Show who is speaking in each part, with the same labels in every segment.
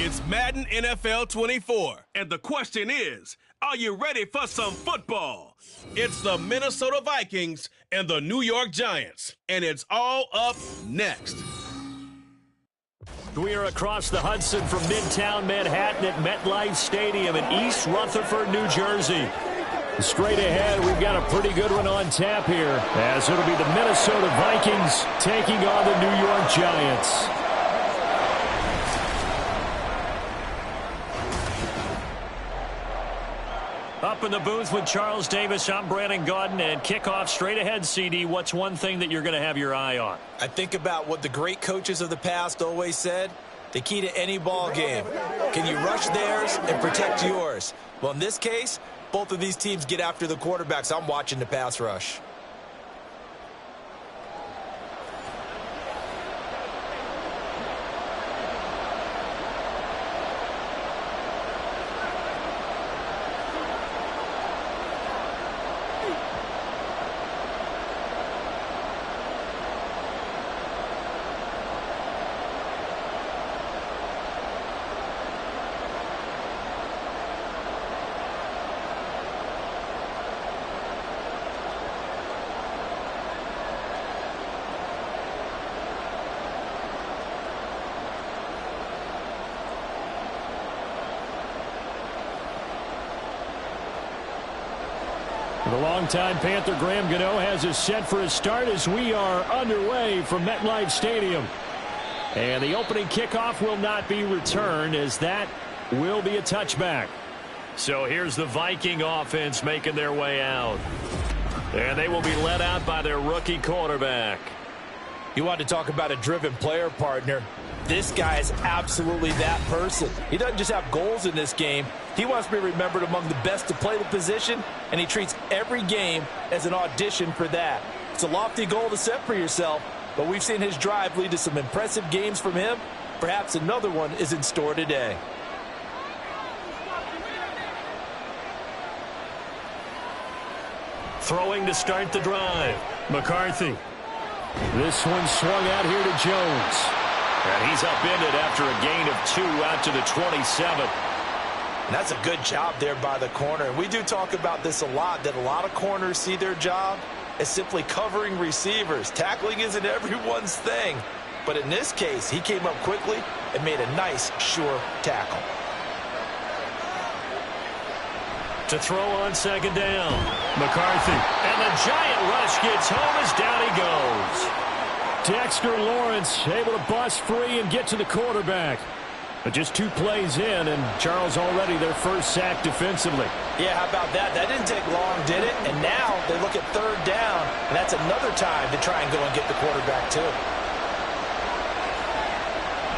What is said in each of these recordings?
Speaker 1: It's Madden NFL 24. And the question is, are you ready for some football? It's the Minnesota Vikings and the New York Giants. And it's all up next.
Speaker 2: We are across the Hudson from Midtown Manhattan at MetLife Stadium in East Rutherford, New Jersey. Straight ahead, we've got a pretty good one on tap here, as it'll be the Minnesota Vikings taking on the New York Giants. Up in the booth with Charles Davis, I'm Brandon Gaudin, and kickoff straight ahead, CD. What's one thing that you're going to have your eye on?
Speaker 3: I think about what the great coaches of the past always said. The key to any ball game. Can you rush theirs and protect yours? Well, in this case, both of these teams get after the quarterbacks. I'm watching the pass rush.
Speaker 2: The longtime Panther Graham Gano has us set for a start as we are underway from MetLife Stadium. And the opening kickoff will not be returned, as that will be a touchback. So here's the Viking offense making their way out. And they will be led out by their rookie quarterback.
Speaker 3: You want to talk about a driven player, partner. This guy is absolutely that person. He doesn't just have goals in this game. He wants to be remembered among the best to play the position, and he treats every game as an audition for that. It's a lofty goal to set for yourself, but we've seen his drive lead to some impressive games from him. Perhaps another one is in store today.
Speaker 2: Throwing to start the drive. McCarthy. This one swung out here to Jones. And he's upended after a gain of 2 out to the 27.
Speaker 3: And that's a good job there by the corner. And we do talk about this a lot, that a lot of corners see their job as simply covering receivers. Tackling isn't everyone's thing. But in this case, he came up quickly and made a nice, sure tackle.
Speaker 2: To throw on second down. McCarthy. And the giant rush gets home as down he goes. Dexter Lawrence able to bust free and get to the quarterback. But just 2 plays in, and Charles already their first sack defensively.
Speaker 3: Yeah, how about that? That didn't take long, did it? And now they look at third down, and that's another time to try and go and get the quarterback too.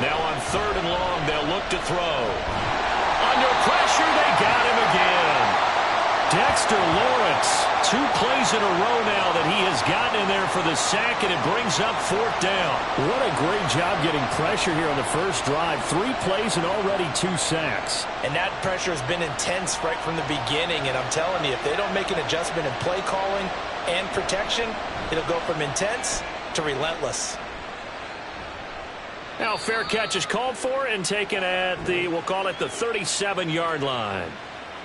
Speaker 2: Now on third and long, they'll look to throw. Under pressure, they got him again. Dexter Lawrence, 2 plays in a row now that he has gotten in there for the sack, and it brings up 4th down. What a great job getting pressure here on the first drive. 3 plays and already 2 sacks.
Speaker 3: And that pressure has been intense right from the beginning, and I'm telling you, if they don't make an adjustment in play calling and protection, it'll go from intense to relentless.
Speaker 2: Now fair catch is called for and taken at the, we'll call it the 37-yard line.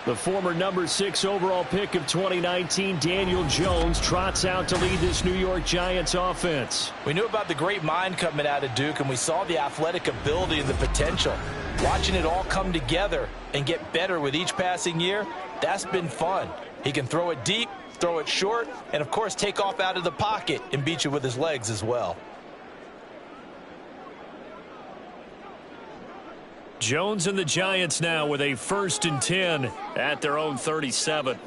Speaker 2: The former number 6 overall pick of 2019, Daniel Jones, trots out to lead this New York Giants offense.
Speaker 3: We knew about the great mind coming out of Duke, and we saw the athletic ability and the potential. Watching it all come together and get better with each passing year, that's been fun. He can throw it deep, throw it short, and, of course, take off out of the pocket and beat you with his legs as well.
Speaker 2: Jones and the Giants now with a 1st and 10 at their own 37.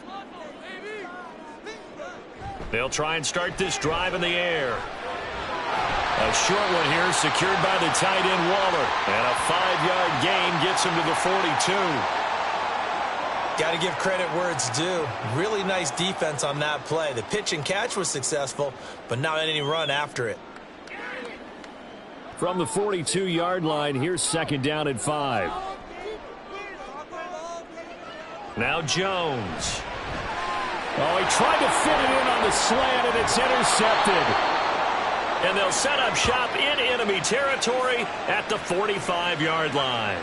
Speaker 2: They'll try and start this drive in the air. A short one here secured by the tight end Waller. And a 5-yard gain gets him to the 42.
Speaker 3: Got to give credit where it's due. Really nice defense on that play. The pitch and catch was successful, but not any run after it.
Speaker 2: From the 42-yard line, here's 2nd down and 5. Now Jones. Oh, he tried to fit it in on the slant, and it's intercepted. And they'll set up shop in enemy territory at the 45-yard line.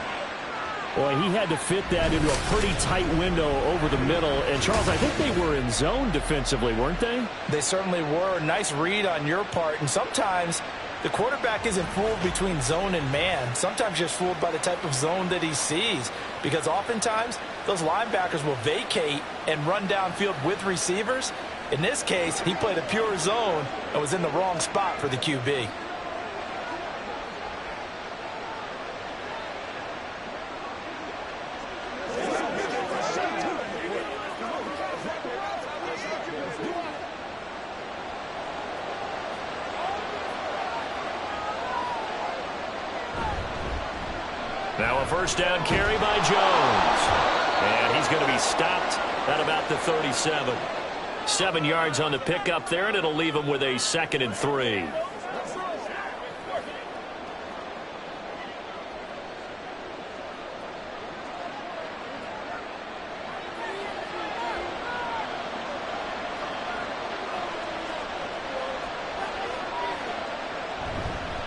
Speaker 2: Boy, he had to fit that into a pretty tight window over the middle. And, Charles, I think they were in zone defensively, weren't they?
Speaker 3: They certainly were. Nice read on your part. And sometimes the quarterback isn't fooled between zone and man. Sometimes just fooled by the type of zone that he sees. Because oftentimes, those linebackers will vacate and run downfield with receivers. In this case, he played a pure zone and was in the wrong spot for the QB.
Speaker 2: Now a first down carry by Jones. And he's going to be stopped at about the 37. 7 yards on the pickup there, and it'll leave him with a 2nd and 3.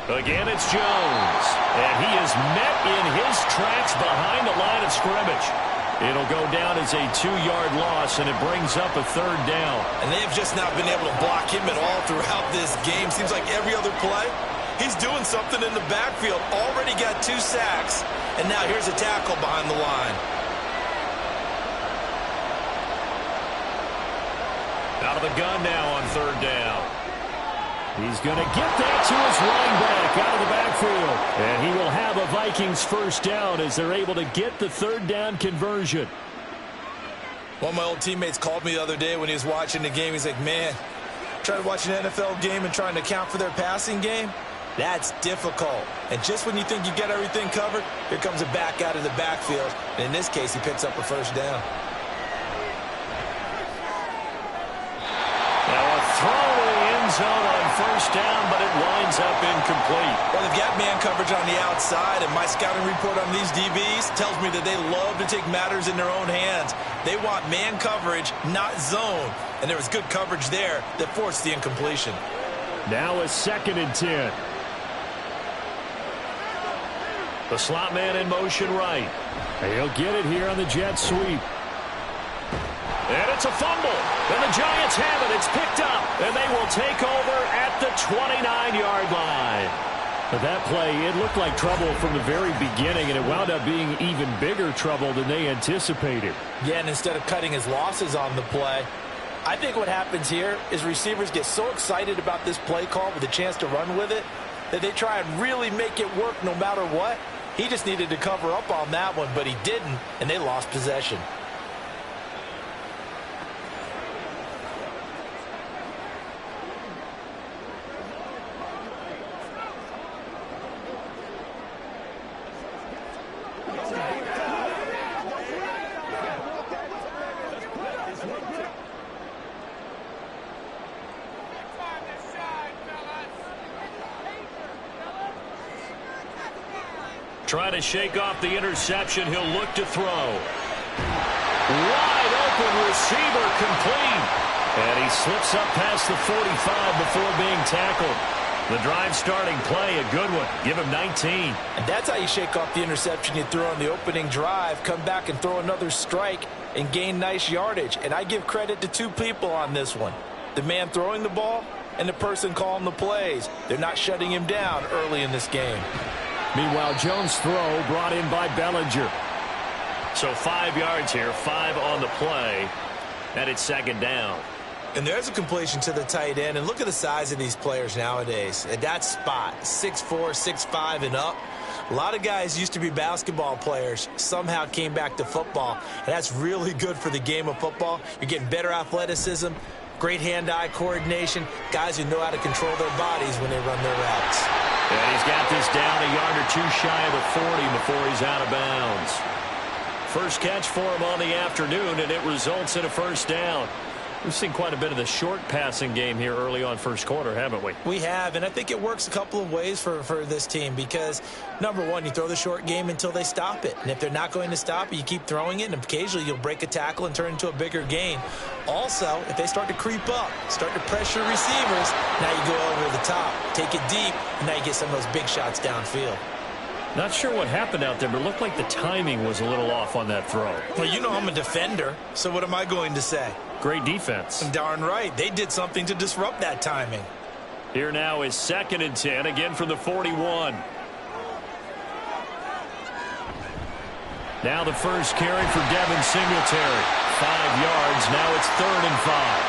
Speaker 2: Again, it's Jones. And he is met in his tracks behind the line of scrimmage. It'll go down as a 2-yard loss, and it brings up a 3rd down.
Speaker 3: And they have just not been able to block him at all throughout this game. Seems like every other play, he's doing something in the backfield. Already got 2 sacks, and now here's a tackle behind the line.
Speaker 2: Out of the gun now on 3rd down. He's going to get that to his running back out of the backfield. And he will have a Vikings first down as they're able to get the 3rd down conversion.
Speaker 3: One of my old teammates called me the other day when he was watching the game. He's like, man, trying to watch an NFL game and trying to account for their passing game, that's difficult. And just when you think you get everything covered, here comes a back out of the backfield. And in this case, he picks up a first down.
Speaker 2: Now a throw to the end zone on first down, but it winds up incomplete.
Speaker 3: Well, they've got man coverage on the outside, and my scouting report on these DBs tells me that they love to take matters in their own hands. They want man coverage, not zone. And there was good coverage there that forced the incompletion.
Speaker 2: Now a 2nd and 10. The slot man in motion right. He'll get it here on the jet sweep. And it's a fumble. And the Giants have it. It's picked up. And they will take over at the 29-yard line. But that play, it looked like trouble from the very beginning, and it wound up being even bigger trouble than they anticipated.
Speaker 3: Yeah, and instead of cutting his losses on the play, I think what happens here is receivers get so excited about this play call with a chance to run with it that they try and really make it work no matter what. He just needed to cover up on that one, but he didn't, and they lost possession.
Speaker 2: Trying to shake off the interception. He'll look to throw. Wide open receiver complete. And he slips up past the 45 before being tackled. The drive starting play, a good one. Give him 19.
Speaker 3: And that's how you shake off the interception you threw on the opening drive. Come back and throw another strike and gain nice yardage. And I give credit to 2 people on this one. The man throwing the ball and the person calling the plays. They're not shutting him down early in this game.
Speaker 2: Meanwhile, Jones' throw brought in by Bellinger. So 5 yards here, 5 on the play, and it's 2nd down.
Speaker 3: And there's a completion to the tight end. And look at the size of these players nowadays. At that spot, 6'4", 6'5", and up. A lot of guys used to be basketball players, somehow came back to football. And that's really good for the game of football. You're getting better athleticism, great hand-eye coordination, guys who know how to control their bodies when they run their routes.
Speaker 2: And he's got this down a yard or 2 shy of the 40 before he's out of bounds. First catch for him on the afternoon, and it results in a first down. We've seen quite a bit of the short passing game here early on first quarter, haven't we?
Speaker 3: We have, and I think it works a couple of ways for this team because, number one, you throw the short game until they stop it. And if they're not going to stop it, you keep throwing it, and occasionally you'll break a tackle and turn it into a bigger gain. Also, if they start to creep up, start to pressure receivers, now you go over the top, take it deep, and now you get some of those big shots downfield.
Speaker 2: Not sure what happened out there, but it looked like the timing was a little off on that throw.
Speaker 3: Well, you know I'm a defender, so what am I going to say?
Speaker 2: Great defense.
Speaker 3: Darn right. They did something to disrupt that timing.
Speaker 2: Here now is 2nd and 10, again from the 41. Now the first carry for Devin Singletary. 5 yards. Now it's 3rd and 5.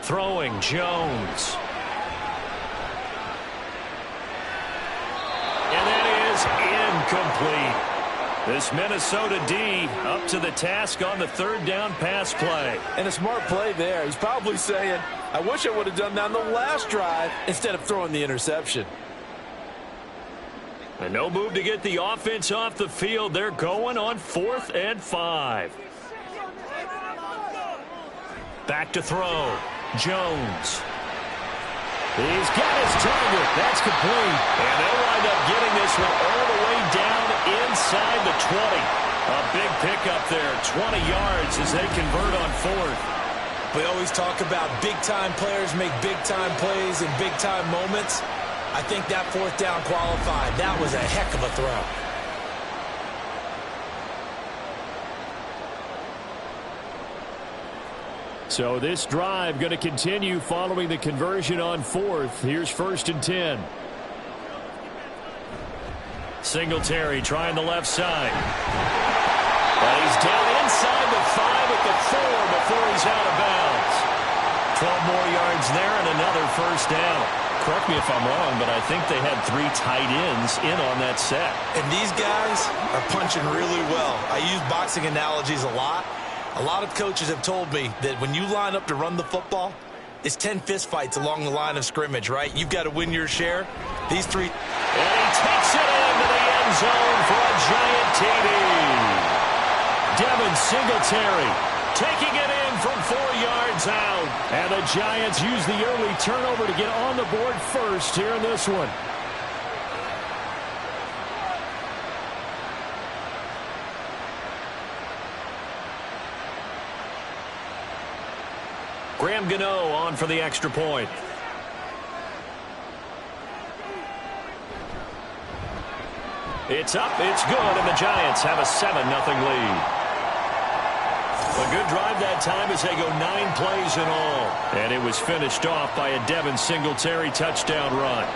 Speaker 2: Throwing, Jones. And that is incomplete. This Minnesota D up to the task on the 3rd down pass play.
Speaker 3: And a smart play there. He's probably saying, I wish I would have done that on the last drive instead of throwing the interception.
Speaker 2: And no move to get the offense off the field. They're going on 4th and 5. Back to throw. Jones. He's got his target. That's complete. And they'll wind up getting this one all the way down inside the 20. A big pickup there. 20 yards as they convert on 4th.
Speaker 3: We always talk about big-time players make big-time plays in big-time moments. I think that 4th down qualified. That was a heck of a throw.
Speaker 2: So this drive going to continue following the conversion on 4th. Here's 1st and 10. Singletary trying the left side. But he's down inside the 5 at the 4 before he's out of bounds. 12 more yards there and another 1st down. Correct me if I'm wrong, but I think they had 3 tight ends in on that set.
Speaker 3: And these guys are punching really well. I use boxing analogies a lot. A lot of coaches have told me that when you line up to run the football, it's 10 fistfights along the line of scrimmage, right? You've got to win your share. These 3.
Speaker 2: And he takes it into the end zone for a giant TD. Devin Singletary taking it in from 4 yards out. And the Giants use the early turnover to get on the board first here in this one. Graham Gano on for the extra point. It's up, it's good, and the Giants have a 7-0 lead. A good drive that time as they go 9 plays in all. And it was finished off by a Devin Singletary touchdown run.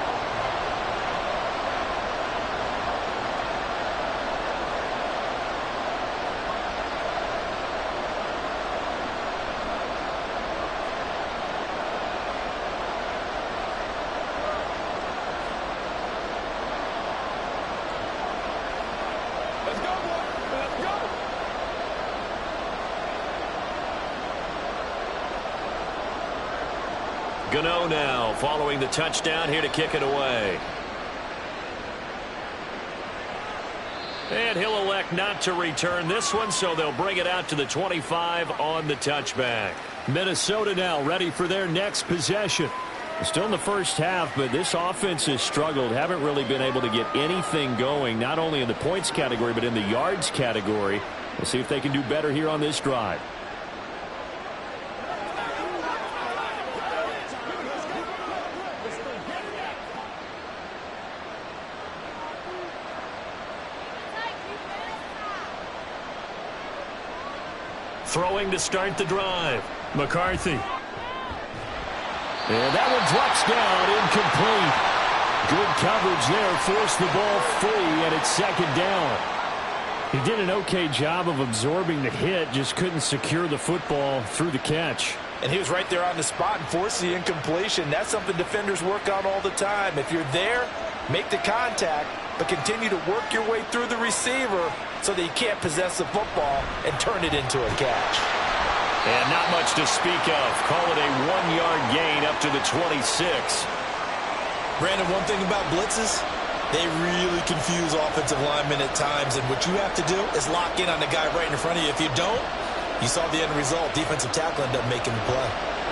Speaker 2: Gano now following the touchdown here to kick it away. And he'll elect not to return this one, so they'll bring it out to the 25 on the touchback. Minnesota now ready for their next possession. Still in the first half, but this offense has struggled. Haven't really been able to get anything going, not only in the points category, but in the yards category. We'll see if they can do better here on this drive. Throwing to start the drive. McCarthy. And that one drops down, incomplete. Good coverage there, forced the ball free, and it's 2nd down. He did an okay job of absorbing the hit, just couldn't secure the football through the catch.
Speaker 3: And he was right there on the spot and forced the incompletion. That's something defenders work on all the time. If you're there, make the contact, but continue to work your way through the receiver so that you can't possess the football and turn it into a catch.
Speaker 2: And not much to speak of. Call it a 1-yard gain up to the 26.
Speaker 3: Brandon, one thing about blitzes, they really confuse offensive linemen at times, and what you have to do is lock in on the guy right in front of you. If you don't, you saw the end result. Defensive tackle ended up making the play.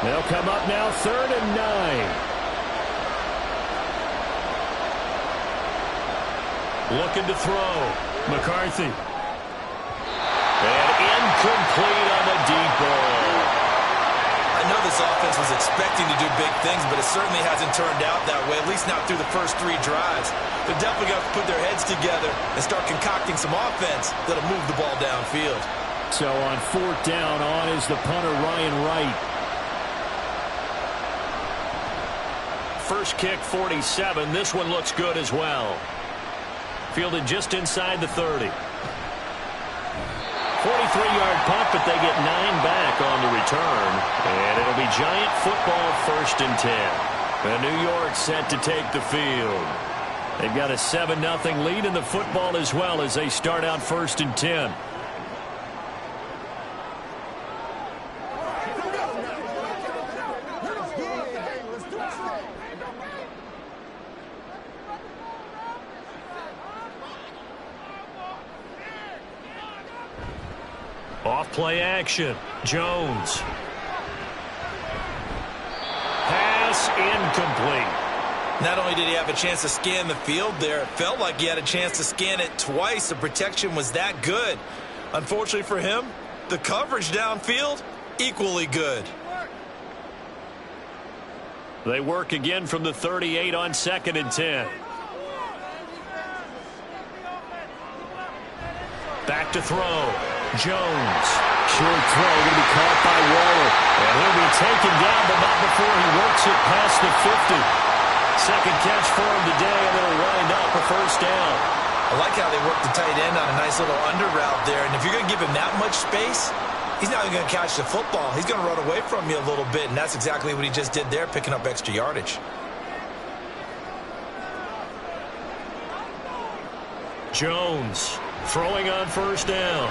Speaker 2: They'll come up now 3rd and 9. Looking to throw. McCarthy. And incomplete on the deep ball.
Speaker 3: I know this offense was expecting to do big things, but it certainly hasn't turned out that way, at least not through the first 3 drives. They're definitely going to put their heads together and start concocting some offense that'll move the ball downfield.
Speaker 2: So on 4th down, on is the punter, Ryan Wright. First kick, 47. This one looks good as well. Fielded just inside the 30. 43-yard punt, but they get 9 back on the return. And it'll be Giant football, 1st and 10. And New York set to take the field. They've got a 7-0 lead in the football as well as they start out 1st and 10. Off-play action. Jones. Pass incomplete.
Speaker 3: Not only did he have a chance to scan the field there, it felt like he had a chance to scan it twice. The protection was that good. Unfortunately for him, the coverage downfield, equally good.
Speaker 2: They work again from the 38 on 2nd and 10. Back to throw. Jones. Short throw going to be caught by Waller. And he'll be taken down, but not before he works it past the 50. Second catch for him today, and it'll wind up a 1st down.
Speaker 3: I like how they work the tight end on a nice little under route there. And if you're going to give him that much space, he's not even going to catch the football. He's going to run away from you a little bit, and that's exactly what he just did there, picking up extra yardage.
Speaker 2: Jones throwing on 1st down.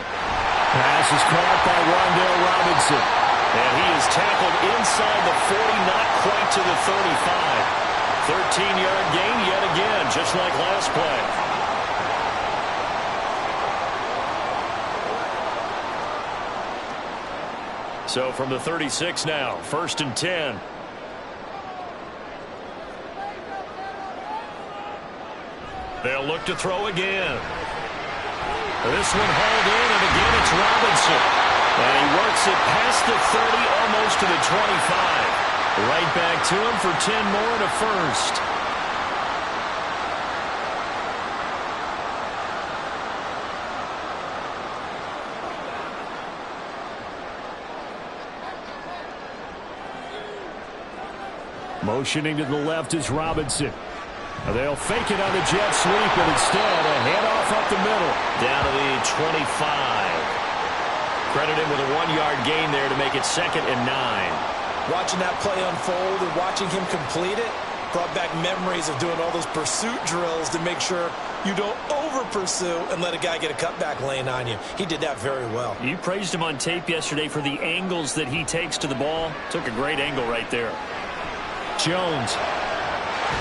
Speaker 2: Pass is caught by Rondell Robinson. And he is tackled inside the 40, not quite to the 35. 13-yard gain yet again, just like last play. So from the 36 now, 1st and 10. They'll look to throw again. This one hauled in, and again it's Robinson. And he works it past the 30, almost to the 25. Right back to him for 10 more and a 1st. Motioning to the left is Robinson. They'll fake it on the jet sweep, and instead a handoff up the middle. Down to the 25. Credit him with a 1-yard gain there to make it 2nd and 9.
Speaker 3: Watching that play unfold and watching him complete it brought back memories of doing all those pursuit drills to make sure you don't over-pursue and let a guy get a cutback lane on you. He did that very well.
Speaker 2: You praised him on tape yesterday for the angles that he takes to the ball. Took a great angle right there. Jones.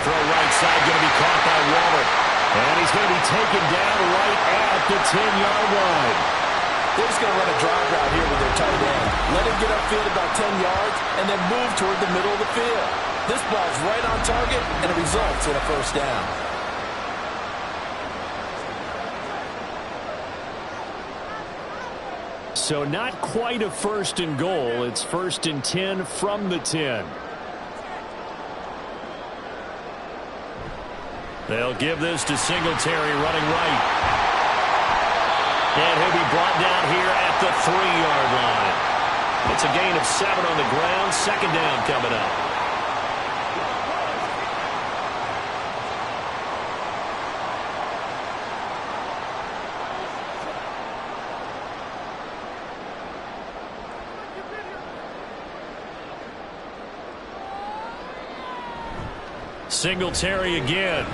Speaker 2: Throw right side, going to be caught by Waller. And he's going to be taken down right at the 10-yard line.
Speaker 3: They're just going to run a drive route here with their tight end. Let him get upfield about 10 yards and then move toward the middle of the field. This ball's right on target, and it results in a 1st down.
Speaker 2: So not quite a 1st and goal. It's 1st and 10 from the 10. They'll give this to Singletary running right. And he'll be brought down here at the 3-yard line. It's a gain of 7 on the ground. 2nd down coming up. Singletary again.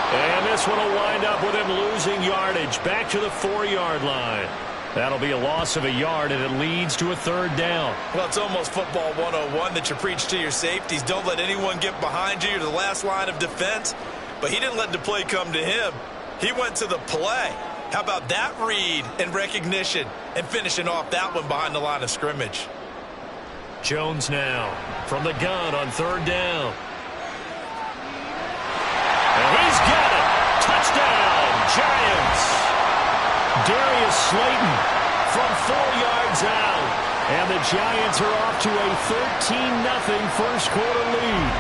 Speaker 2: And this one will wind up with him losing yardage back to the 4-yard line. That'll be a loss of a yard, and it leads to a 3rd down.
Speaker 3: Well, it's almost football 101 that you preach to your safeties. Don't let anyone get behind you. You're the last line of defense. But he didn't let the play come to him. He went to the play. How about that read and recognition and finishing off that one behind the line of scrimmage?
Speaker 2: Jones now from the gun on 3rd down. And he's got it. Touchdown. Giants. Darius Slayton from 4 yards out. And the Giants are off to a 13-0 first quarter lead.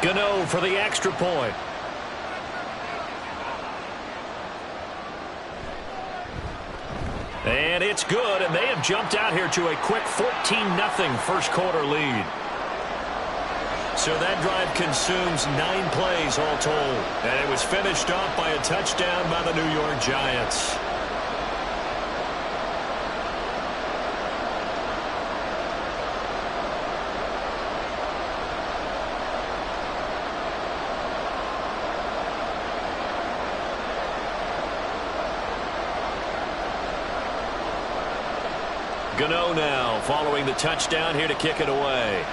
Speaker 2: Gano for the extra point. And it's good, and they have jumped out here to a quick 14-0 first quarter lead. So that drive consumes 9 plays all told. And it was finished off by a touchdown by the New York Giants. Gano now following the touchdown here to kick it away.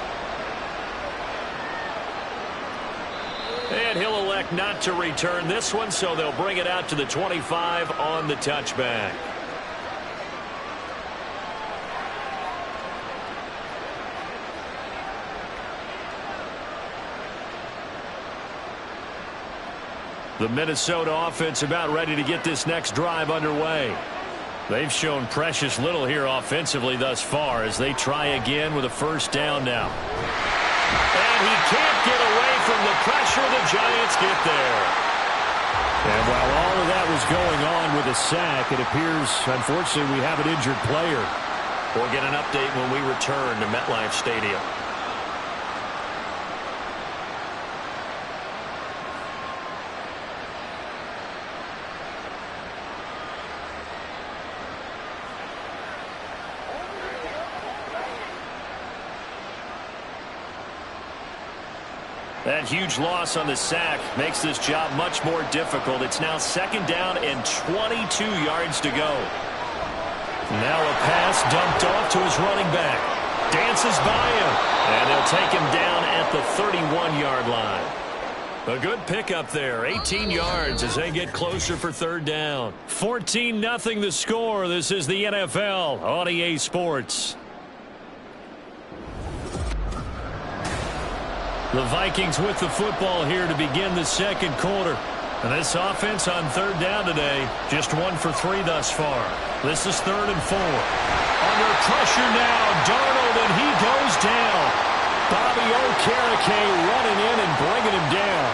Speaker 2: And he'll elect not to return this one, so they'll bring it out to the 25 on the touchback. The Minnesota offense about ready to get this next drive underway. They've shown precious little here offensively thus far as they try again with a first down now. And he can't get away from the pressure. The Giants get there. And while all of that was going on with a sack, it appears, unfortunately, we have an injured player. We'll get an update when we return to MetLife Stadium. That huge loss on the sack makes this job much more difficult. It's now second down and 22 yards to go. Now a pass dumped off to his running back. Dances by him. And they'll take him down at the 31-yard line. A good pickup there. 18 yards as they get closer for third down. 14-0 the score. This is the NFL on EA Sports. The Vikings with the football here to begin the second quarter. And this offense on third down today, just 1 for 3 thus far. This is 3rd and 4. Under pressure now, Darnold, and he goes down. Bobby Okereke running in and bringing him down.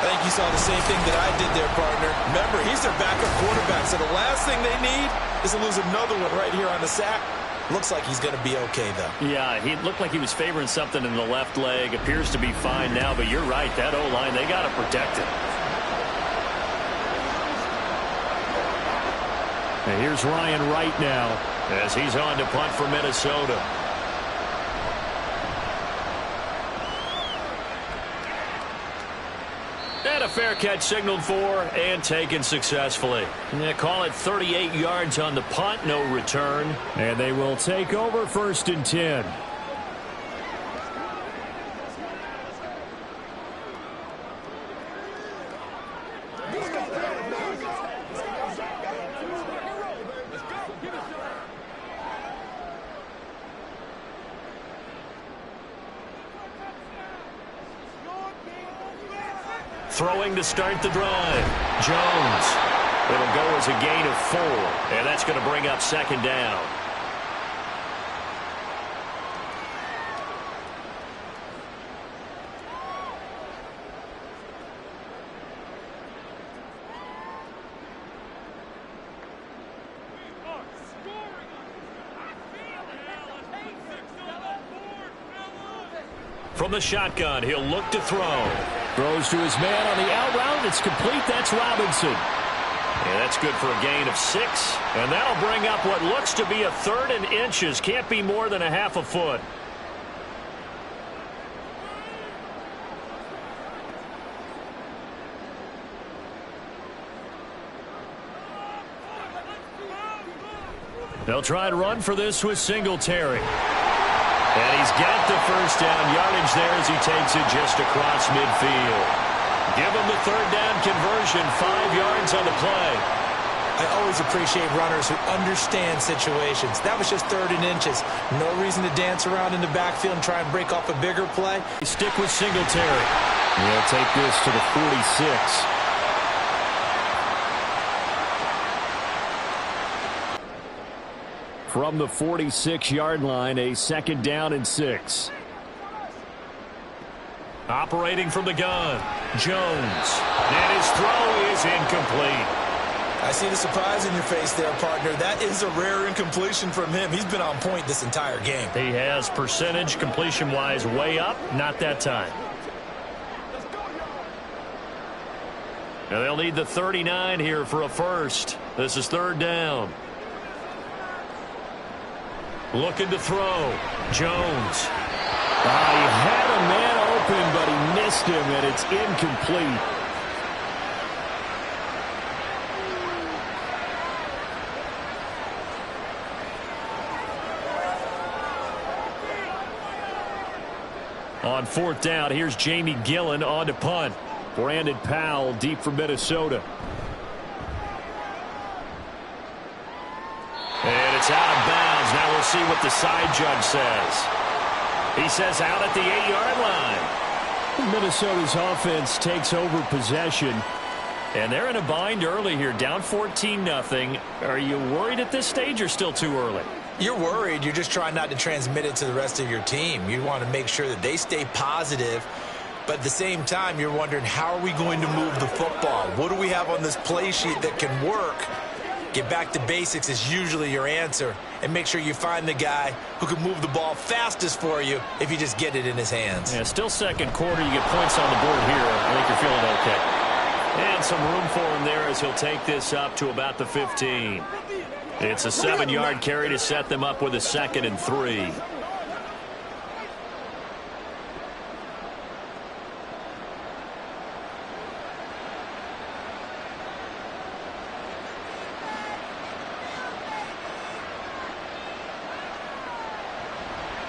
Speaker 3: I think you saw the same thing that I did there, partner. Remember, he's their backup quarterback, so the last thing they need is to lose another one right here on the sack. Looks like he's going to be okay, though. Yeah, he looked like he was favoring something in the left leg. Appears to be fine now, but you're right. That O-line, they got to protect him. And here's Ryan Wright now as he's on to punt for Minnesota. And a fair catch signaled for and taken successfully. They call it 38 yards on the punt, no return. And they will take over 1st and 10. Throwing to start the drive. Jones. It'll go as a gain of 4. And that's going to bring up second down. From the shotgun, he'll look to throw. Throws to his man on the out route. It's complete. That's Robinson. And that's good for a gain of 6. And that'll bring up what looks to be a 3rd and inches. Can't be more than a half a foot. They'll try and run for this with Singletary. And he's got the first down yardage there as he takes it just across midfield.
Speaker 2: Give him the third down conversion, 5 yards on the play.
Speaker 3: I always appreciate runners who understand situations. That was just 3rd and inches. No reason to dance around in the backfield and try and break off a bigger play.
Speaker 2: Stick with Singletary. He'll take this to the 46. From the 46-yard line, a 2nd down and 6. Operating from the gun, Jones. And his throw is incomplete.
Speaker 3: I see the surprise in your face there, partner. That is a rare incompletion from him. He's been on point this entire game.
Speaker 2: He has percentage completion-wise way up, not that time. Now they'll need the 39 here for a first. This is 3rd down. Looking to throw. Jones. He had a man open, but he missed him, and it's incomplete. On 4th down, here's Jamie Gillen on to punt. Brandon Powell deep for Minnesota. And it's out of bounds. Now we'll see what the side judge says. He says out at the 8-yard line. Minnesota's offense takes over possession. And they're in a bind early here, down 14-0. Are you worried at this stage or still too early?
Speaker 3: You're worried. You're just trying not to transmit it to the rest of your team. You want to make sure that they stay positive. But at the same time, you're wondering, how are we going to move the football? What do we have on this play sheet that can work? Get back to basics is usually your answer. And make sure you find the guy who can move the ball fastest for you if you just get it in his hands.
Speaker 2: Yeah, still 2nd quarter. You get points on the board here. I think you're feeling okay. And some room for him there as he'll take this up to about the 15. It's a 7-yard carry to set them up with a 2nd and 3.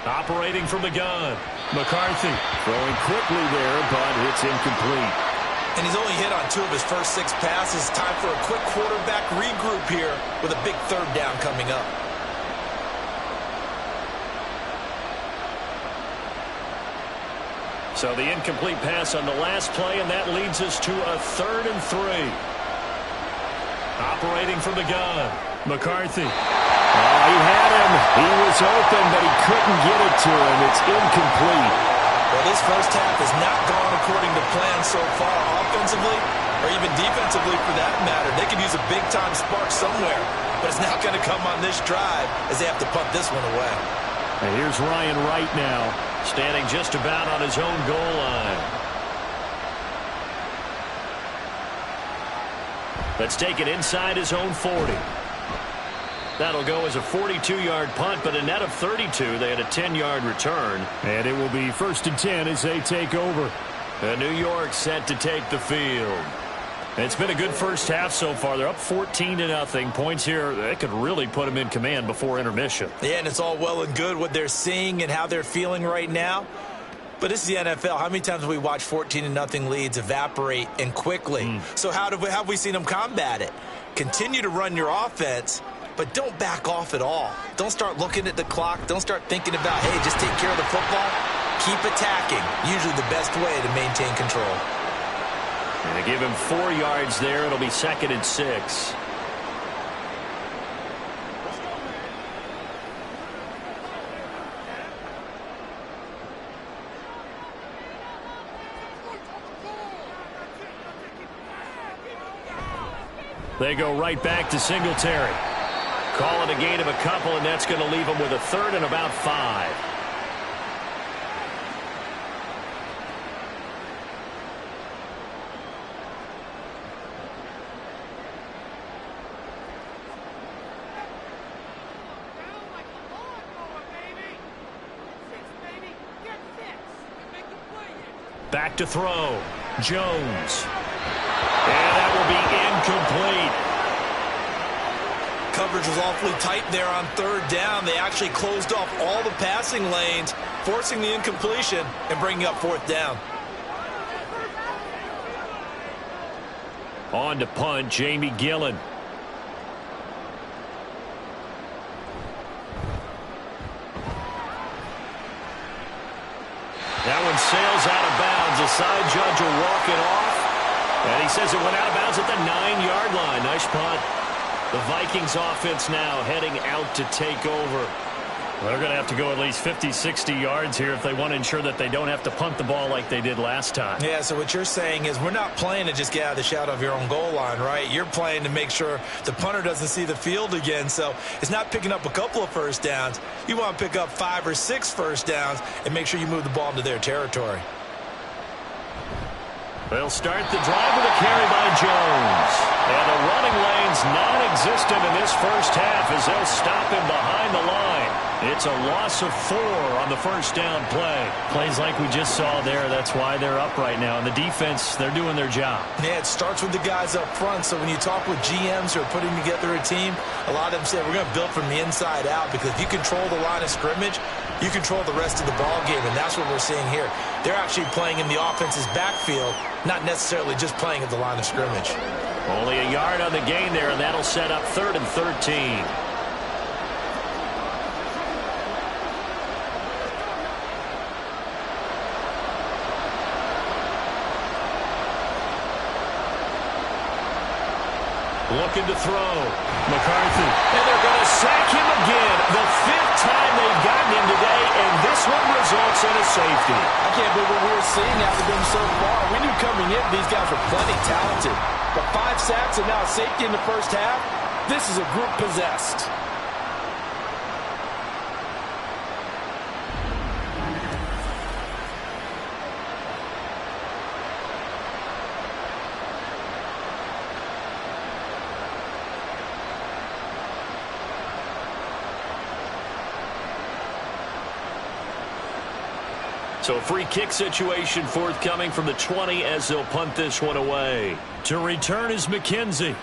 Speaker 2: Operating from the gun, McCarthy throwing quickly there, but it's incomplete.
Speaker 3: And he's only hit on 2 of his first 6 passes. Time for a quick quarterback regroup here with a big 3rd down coming up.
Speaker 2: So the incomplete pass on the last play, and that leads us to a 3rd and 3. Operating from the gun, McCarthy. He had him. He was open, but he couldn't get it to him. It's incomplete.
Speaker 3: Well, this first half has not gone according to plan so far, offensively or even defensively for that matter. They could use a big-time spark somewhere, but it's not going to come on this drive as they have to punt this one away.
Speaker 2: And here's Ryan Wright now, standing just about on his own goal line. Let's take it inside his own 40. That'll go as a 42-yard punt, but a net of 32. They had a 10-yard return. And it will be 1st and 10 as they take over. And New York set to take the field. It's been a good first half so far. They're up 14-0. Points here, they could really put them in command before intermission.
Speaker 3: Yeah, and it's all well and good what they're seeing and how they're feeling right now. But this is the NFL. How many times have we watched 14-0 leads evaporate and quickly? So how have we seen them combat it? Continue to run your offense, but don't back off at all. Don't start looking at the clock. Don't start thinking about, hey, just take care of the football. Keep attacking. Usually the best way to maintain control.
Speaker 2: And they give him 4 yards there. It'll be 2nd and 6. They go right back to Singletary. Call it a gain of a couple, and that's going to leave them with a 3rd and about 5. Back to throw. Jones. And that will be incomplete.
Speaker 3: Coverage was awfully tight there on 3rd down. They actually closed off all the passing lanes, forcing the incompletion and bringing up 4th down.
Speaker 2: On to punt, Jamie Gillen. That one sails out of bounds. The side judge will walk it off. And he says it went out of bounds at the 9-yard line. Nice punt. The Vikings offense now heading out to take over. They're going to have to go at least 50, 60 yards here if they want to ensure that they don't have to punt the ball like they did last time.
Speaker 3: Yeah, so what you're saying is we're not playing to just get out of the shadow of your own goal line, right? You're playing to make sure the punter doesn't see the field again. So it's not picking up a couple of first downs. You want to pick up 5 or 6 first downs and make sure you move the ball into their territory.
Speaker 2: They'll start the drive with a carry by Jones. And the running lane's non-existent in this first half as they'll stop him behind the line. It's a loss of 4 on the first down play. Plays like we just saw there. That's why they're up right now. And the defense, they're doing their job.
Speaker 3: Yeah, it starts with the guys up front. So when you talk with GMs who are putting together a team, a lot of them say we're going to build from the inside out, because if you control the line of scrimmage, you control the rest of the ball game, and that's what we're seeing here. They're actually playing in the offense's backfield, not necessarily just playing at the line of scrimmage.
Speaker 2: Only a yard on the gain there, and that'll set up 3rd and 13. Looking to throw. McCarthy. And they're going to sack him again. The 5th time they've gotten him today, and this one results in a safety.
Speaker 3: I can't believe what we're seeing out of them so far. We knew coming in these guys were plenty talented. But 5 sacks and now a safety in the first half, this is a group possessed.
Speaker 2: So a free kick situation forthcoming from the 20 as they'll punt this one away. To return is McKenzie.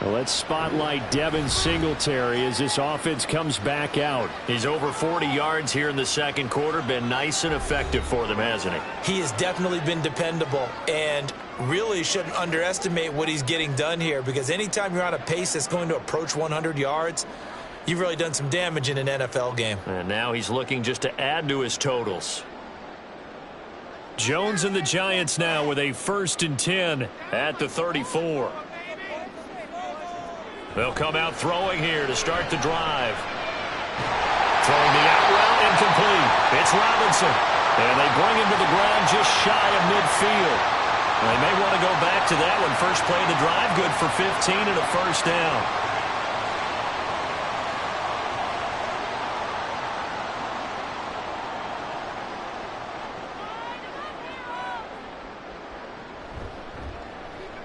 Speaker 2: Well, let's spotlight Devin Singletary as this offense comes back out. He's over 40 yards here in the second quarter. Been nice and effective for them, hasn't he?
Speaker 3: He has definitely been dependable, and really shouldn't underestimate what he's getting done here, because anytime you're on a pace that's going to approach 100 yards, you've really done some damage in an NFL game.
Speaker 2: And now he's looking just to add to his totals. Jones and the Giants now with a 1st and 10 at the 34. They'll come out throwing here to start the drive. Throwing the out route, incomplete. It's Robinson. And they bring him to the ground just shy of midfield. They may want to go back to that one. First play of the drive, good for 15 and a first down.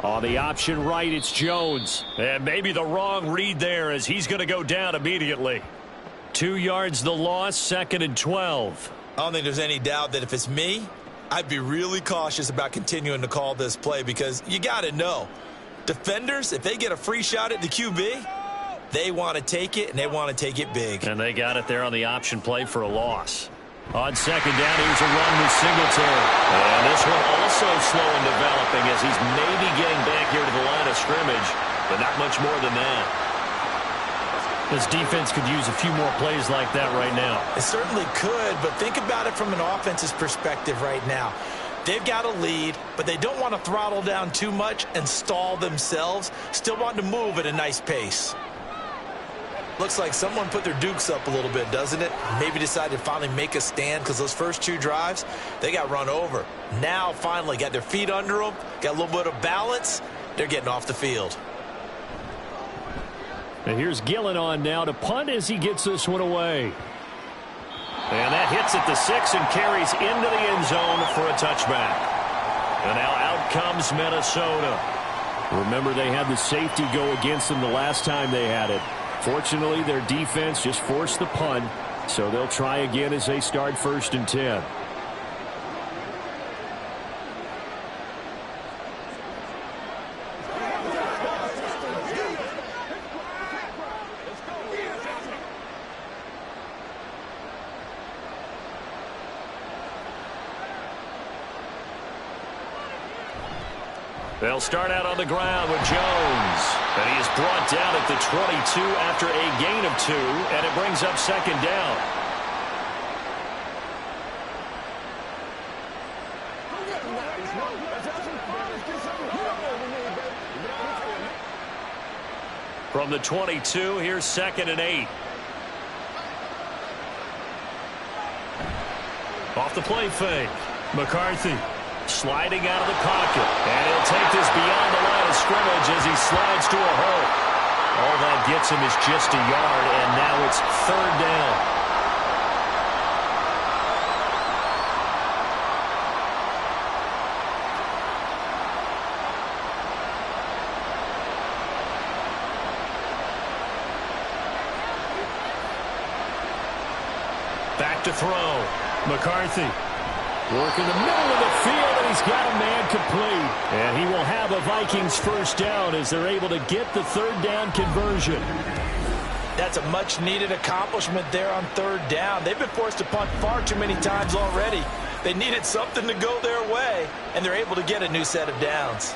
Speaker 2: On the option right, it's Jones. And maybe the wrong read there as he's going to go down immediately. 2 yards the loss, 2nd and 12.
Speaker 3: I don't think there's any doubt that if it's me, I'd be really cautious about continuing to call this play, because you got to know, defenders, if they get a free shot at the QB, they want to take it, and they want to take it big.
Speaker 2: And they got it there on the option play for a loss. On 2nd down, here's a run with Singletary. And this one also slow in developing as he's maybe getting back here to the line of scrimmage, but not much more than that. This defense could use a few more plays like that right now.
Speaker 3: It certainly could, but think about it from an offense's perspective right now. They've got a lead, but they don't want to throttle down too much and stall themselves. Still want to move at a nice pace. Looks like someone put their dukes up a little bit, doesn't it? Maybe decided to finally make a stand, because those first 2 drives, they got run over. Now, finally, got their feet under them, got a little bit of balance. They're getting off the field.
Speaker 2: And here's Gillen on now to punt as he gets this one away. And that hits at the 6 and carries into the end zone for a touchback. And now out comes Minnesota. Remember, they had the safety go against them the last time they had it. Fortunately, their defense just forced the punt, so they'll try again as they start 1st and 10. They'll start out on the ground with Jones. And he is brought down at the 22 after a gain of 2, and it brings up second down. From the 22, here's 2nd and 8. Off the play fake. McCarthy sliding out of the pocket. And he'll take this beyond the line of scrimmage as he slides to a hole. All that gets him is just a yard, and now it's 3rd down. Back to throw. McCarthy working the middle of the field, and he's got a man complete. And he will have a Vikings first down as they're able to get the 3rd down conversion.
Speaker 3: That's a much-needed accomplishment there on 3rd down. They've been forced to punt far too many times already. They needed something to go their way, and they're able to get a new set of downs.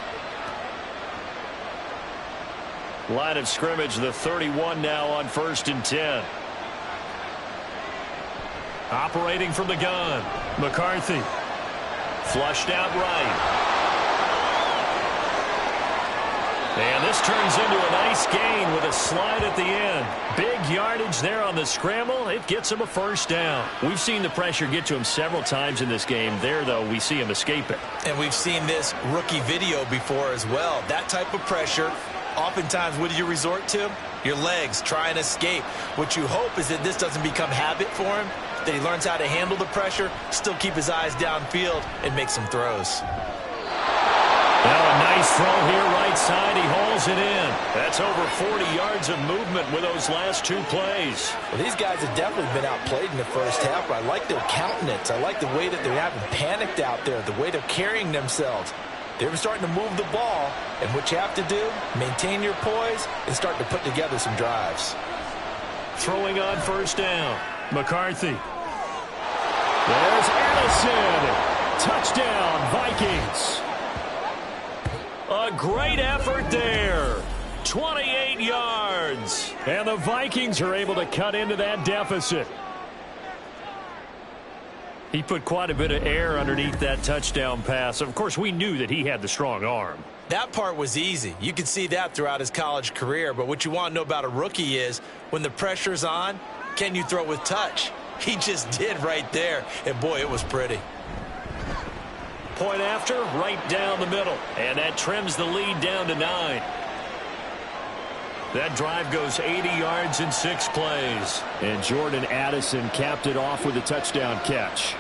Speaker 2: Line of scrimmage, the 31 now on 1st and 10. Operating from the gun. McCarthy. Flushed out right. And this turns into a nice gain with a slide at the end. Big yardage there on the scramble. It gets him a first down. We've seen the pressure get to him several times in this game. There, though, we see him escape it.
Speaker 3: And we've seen this rookie video before as well. That type of pressure, oftentimes, what do you resort to? Your legs, try and escape. What you hope is that this doesn't become habit for him, that he learns how to handle the pressure, still keep his eyes downfield, and make some throws.
Speaker 2: Now a nice throw here right side. He hauls it in. That's over 40 yards of movement with those last 2 plays.
Speaker 3: Well, these guys have definitely been outplayed in the first half, but I like their countenance. I like the way that they haven't panicked out there, the way they're carrying themselves. They're starting to move the ball, and what you have to do, maintain your poise and start to put together some drives.
Speaker 2: Throwing on 1st down. McCarthy. There's Addison. Touchdown, Vikings. A great effort there. 28 yards. And the Vikings are able to cut into that deficit. He put quite a bit of air underneath that touchdown pass. Of course, we knew that he had the strong arm.
Speaker 3: That part was easy. You could see that throughout his college career. But what you want to know about a rookie is when the pressure's on, can you throw with touch? He just did right there. And, boy, it was pretty.
Speaker 2: Point after, right down the middle. And that trims the lead down to 9. That drive goes 80 yards in 6 plays. And Jordan Addison capped it off with a touchdown catch.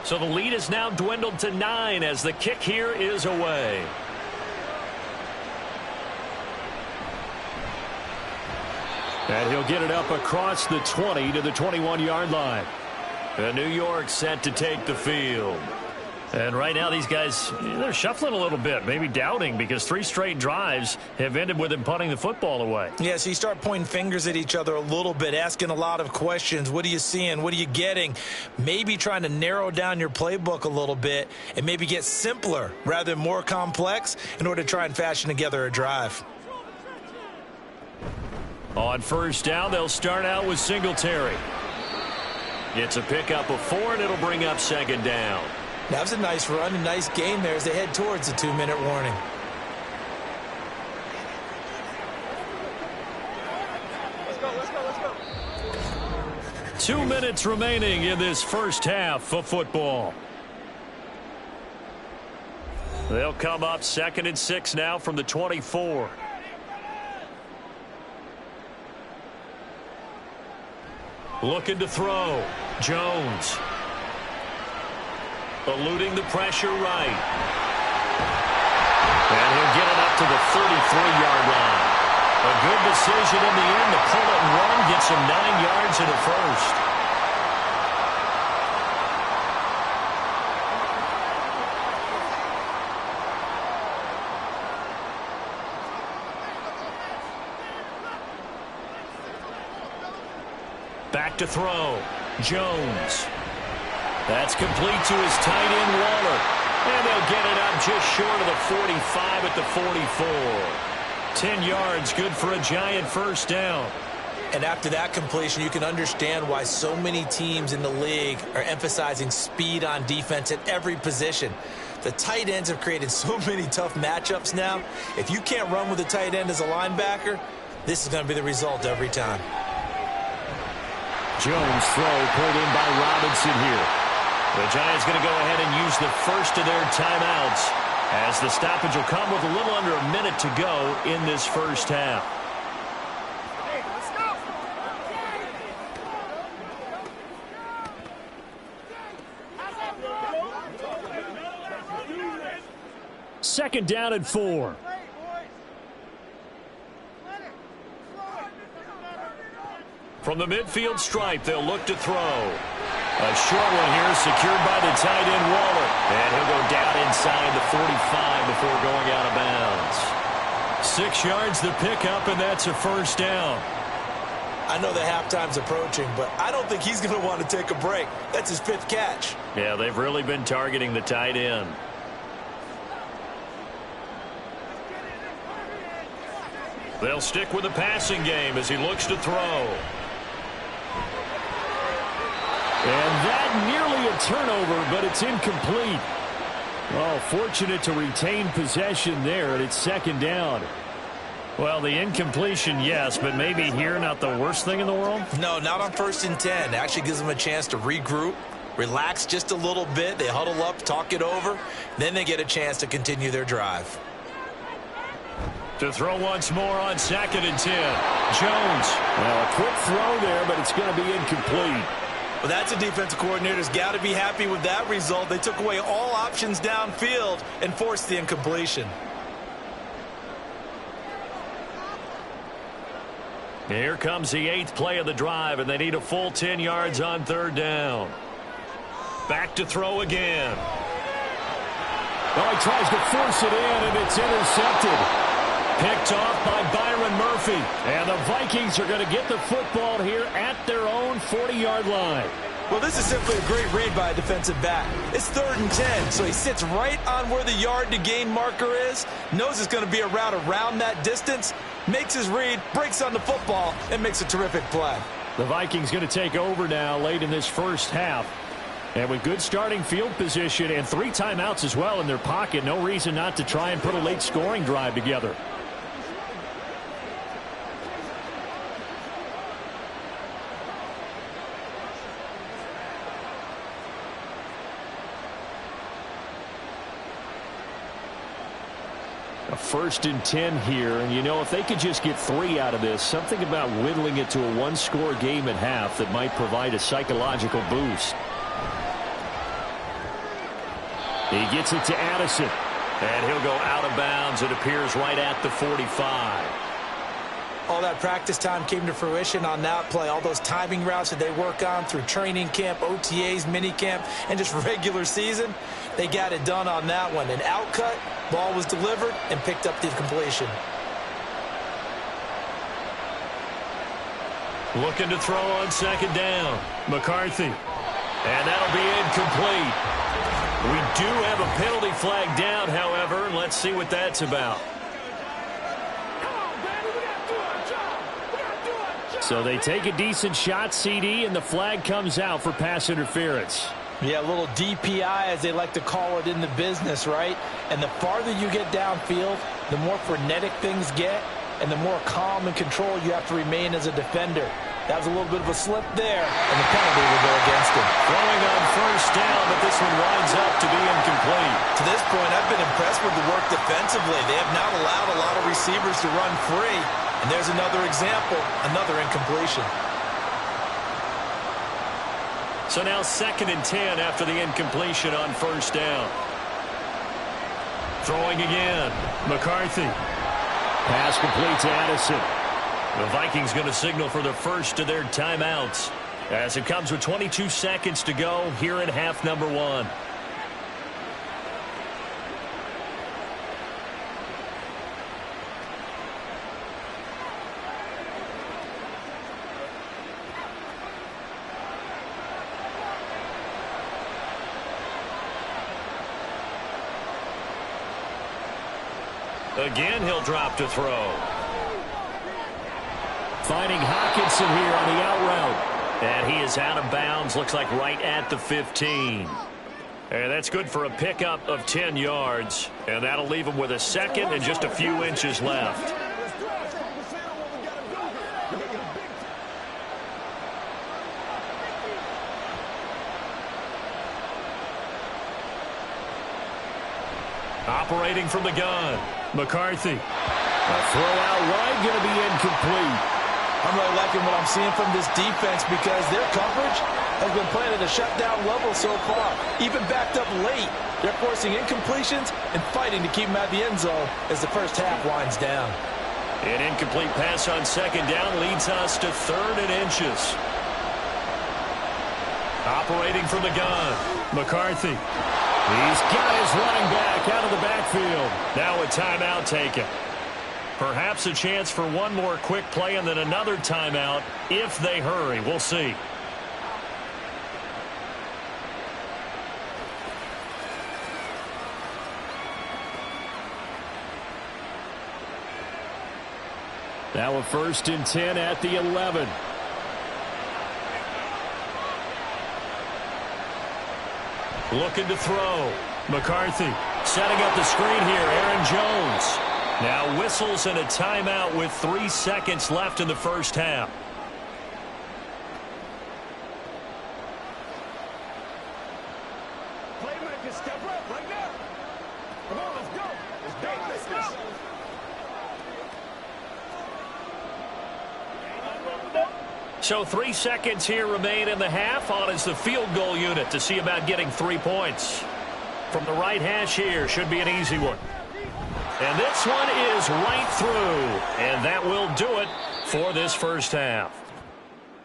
Speaker 2: So the lead is now dwindled to 9 as the kick here is away. And he'll get it up across the 20 to the 21-yard line. And New York set to take the field. And right now these guys, they're shuffling a little bit, maybe doubting, because 3 straight drives have ended with him punting the football away.
Speaker 3: Yeah, so you start pointing fingers at each other a little bit, asking a lot of questions. What are you seeing? What are you getting? Maybe trying to narrow down your playbook a little bit and maybe get simpler rather than more complex in order to try and fashion together a drive.
Speaker 2: On 1st down, they'll start out with Singletary. It's a pickup of 4, and it'll bring up 2nd down.
Speaker 3: That was a nice run, a nice gain there as they head towards the 2-minute warning.
Speaker 4: Let's go.
Speaker 2: 2 minutes remaining in this first half of football. They'll come up 2nd and 6 now from the 24. Looking to throw. Jones. Eluding the pressure right. And he'll get it up to the 33-yard line. A good decision in the end to pull it and run, gets him 9 yards and a first. Back to throw. Jones. That's complete to his tight end, Waller. And they'll get it up just short of the 45 at the 44. 10 yards, good for a giant first down.
Speaker 3: And after that completion, you can understand why so many teams in the league are emphasizing speed on defense at every position. The tight ends have created so many tough matchups now. If you can't run with a tight end as a linebacker, this is going to be the result every time.
Speaker 2: Jones throw pulled in by Robinson here. The Giants going to go ahead and use the first of their timeouts as the stoppage will come with a little under a minute to go in this first half.
Speaker 4: Hey, let's go.
Speaker 2: Second down and 4. From the midfield stripe, they'll look to throw. A short one here secured by the tight end Waller. And he'll go down inside the 45 before going out of bounds. 6 yards the pickup, and that's a first down.
Speaker 3: I know the halftime's approaching, but I don't think he's going to want to take a break. That's his 5th catch.
Speaker 2: Yeah, they've really been targeting the tight end. They'll stick with the passing game as he looks to throw. And that nearly a turnover, but it's incomplete. Oh, fortunate to retain possession there, and it's second down. Well, the incompletion, yes, but maybe here not the worst thing in the world?
Speaker 3: No, not on 1st and 10. It actually gives them a chance to regroup, relax just a little bit. They huddle up, talk it over. Then they get a chance to continue their drive.
Speaker 2: To throw once more on 2nd and 10. Jones. Well, a quick throw there, but it's going to be incomplete.
Speaker 3: Well, that's a defensive coordinator's got to be happy with that result. They took away all options downfield and forced the incompletion.
Speaker 2: Here comes the 8th play of the drive, and they need a full 10 yards on 3rd down. Back to throw again.
Speaker 5: Oh, he tries to force it in, and it's intercepted.
Speaker 2: Picked off by Byron Murphy. And the Vikings are going to get the football here at their own 40-yard line.
Speaker 3: Well, this is simply a great read by a defensive back. It's 3rd and 10, so he sits right on where the yard-to-gain marker is, knows it's going to be a route around that distance, makes his read, breaks on the football, and makes a terrific play.
Speaker 2: The Vikings going to take over now late in this first half. And with good starting field position and 3 timeouts as well in their pocket, no reason not to try and put a late scoring drive together. A 1st and 10 here, and you know, if they could just get 3 out of this, something about whittling it to a 1-score game at half that might provide a psychological boost. He gets it to Addison, and he'll go out of bounds. It appears right at the 45.
Speaker 3: All that practice time came to fruition on that play. All those timing routes that they work on through training camp, OTAs, minicamp, and just regular season, they got it done on that one. An outcut, ball was delivered, and picked up the completion.
Speaker 2: Looking to throw on 2nd down. McCarthy. And that'll be incomplete. We do have a penalty flag down, however, and let's see what that's about. So they take a decent shot, CD, and the flag comes out for pass interference.
Speaker 3: Yeah, a little DPI, as they like to call it in the business, right? And the farther you get downfield, the more frenetic things get, and the more calm and control you have to remain as a defender. That was a little bit of a slip there, and the penalty will go against him.
Speaker 2: Throwing on 1st down, but this one winds up to be incomplete.
Speaker 3: To this point, I've been impressed with the work defensively. They have not allowed a lot of receivers to run free. And there's another example, another incompletion.
Speaker 2: So now 2nd and 10 after the incompletion on 1st down. Throwing again. McCarthy. Pass complete to Addison. The Vikings going to signal for the first of their timeouts as it comes with 22 seconds to go here in half number 1. Again, he'll drop to throw. Finding Hockenson here on the out route. And he is out of bounds. Looks like right at the 15. And that's good for a pickup of 10 yards. And that'll leave him with a second and just a few inches left. Operating from the gun. McCarthy. A throw out wide, going to be incomplete.
Speaker 3: I'm really liking what I'm seeing from this defense because their coverage has been playing at a shutdown level so far. Even backed up late, they're forcing incompletions and fighting to keep them out of the end zone as the first half winds down.
Speaker 2: An incomplete pass on second down leads us to 3rd and inches. Operating from the gun. McCarthy. He's got his running back out of the backfield. Now a timeout taken. Perhaps a chance for one more quick play and then another timeout if they hurry. We'll see. Now a 1st and 10 at the 11. Looking to throw. McCarthy setting up the screen here. Aaron Jones. Now whistles and a timeout with 3 seconds left in the first half.
Speaker 4: Playmakers, step up right now. Come on, let's go. Let's go.
Speaker 2: So 3 seconds here remain in the half. On is the field goal unit to see about getting 3 points. From the right hash here, should be an easy one. And this one is right through. And that will do it for this first half.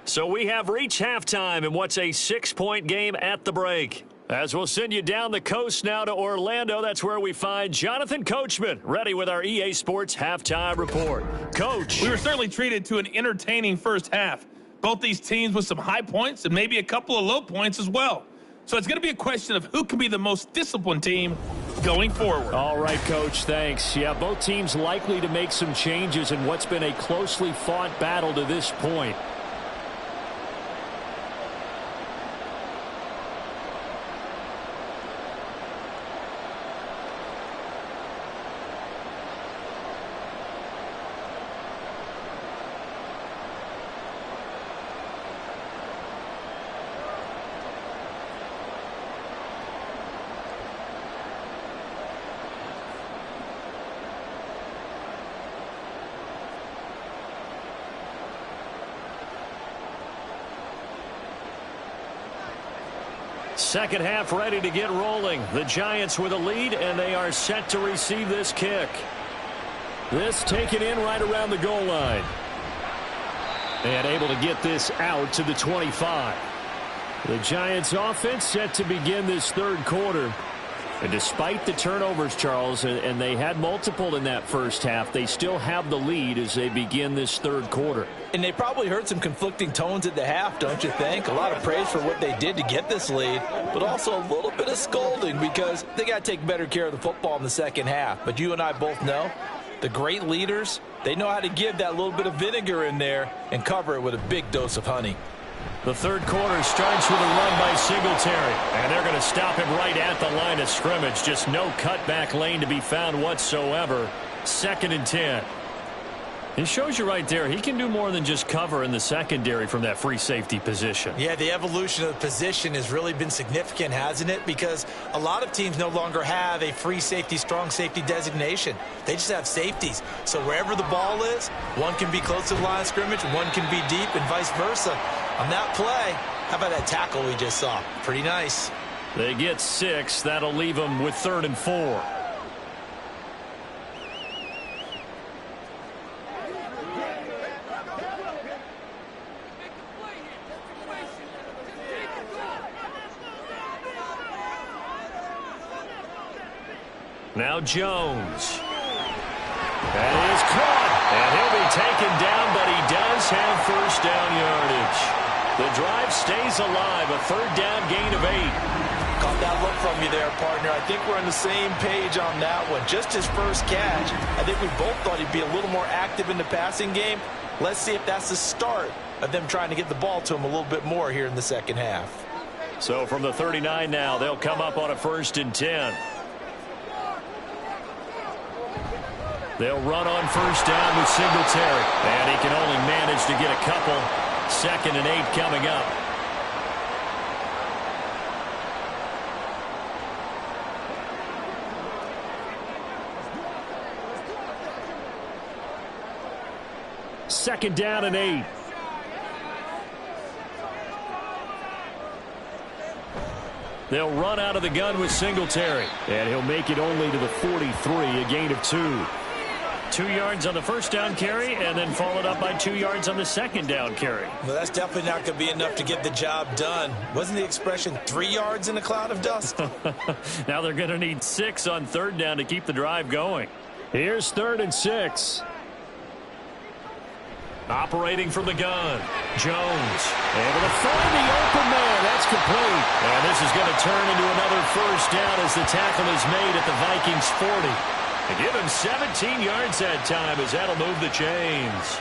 Speaker 2: So we have reached halftime in what's a 6-point game at the break. As we'll send you down the coast now to Orlando, that's where we find Jonathan Coachman, ready with our EA Sports Halftime Report. Coach.
Speaker 6: We were certainly treated to an entertaining first half. Both these teams with some high points and maybe a couple of low points as well. So it's going to be a question of who can be the most disciplined team going forward.
Speaker 2: All right, Coach, thanks. Yeah, both teams likely to make some changes in what's been a closely fought battle to this point. Second half ready to get rolling. The Giants with a lead, and they are set to receive this kick. This taken in right around the goal line. And able to get this out to the 25. The Giants offense set to begin this third quarter. And despite the turnovers, Charles, and they had multiple in that first half, they still have the lead as they begin this third quarter.
Speaker 3: And they probably heard some conflicting tones at the half, don't you think? A lot of praise for what they did to get this lead, but also a little bit of scolding because they got to take better care of the football in the second half. But you and I both know the great leaders, they know how to give that little bit of vinegar in there and cover it with a big dose of honey.
Speaker 2: The third quarter starts with a run by Singletary, and they're going to stop him right at the line of scrimmage. Just no cutback lane to be found whatsoever. 2nd and 10. It shows you right there, he can do more than just cover in the secondary from that free safety position.
Speaker 3: Yeah, the evolution of the position has really been significant, hasn't it? Because a lot of teams no longer have a free safety, strong safety designation. They just have safeties. So wherever the ball is, one can be close to the line of scrimmage, one can be deep, and vice versa. On that play, how about that tackle we just saw? Pretty nice.
Speaker 2: They get 6. That'll leave them with 3rd and 4. Now Jones. That is caught. And he'll be taken down, but he does have first down yardage. The drive stays alive. A third down gain of 8.
Speaker 3: Caught that look from you there, partner. I think we're on the same page on that one. Just his first catch. I think we both thought he'd be a little more active in the passing game. Let's see if that's the start of them trying to get the ball to him a little bit more here in the second half.
Speaker 2: So from the 39 now, they'll come up on a 1st and 10. They'll run on first down with Singletary. And he can only manage to get a couple. 2nd and 8 coming up. Second down and 8. They'll run out of the gun with Singletary. And he'll make it only to the 43, a gain of 2. 2 yards on the first down carry, and then followed up by 2 yards on the second down carry.
Speaker 3: Well, that's definitely not going to be enough to get the job done. Wasn't the expression 3 yards in a cloud of dust?
Speaker 2: Now they're going to need 6 on third down to keep the drive going. Here's 3rd and 6. Operating from the gun, Jones. Able to find the open man. That's complete. And this is going to turn into another first down as the tackle is made at the Vikings 40. They give him 17 yards that time as that'll move the chains.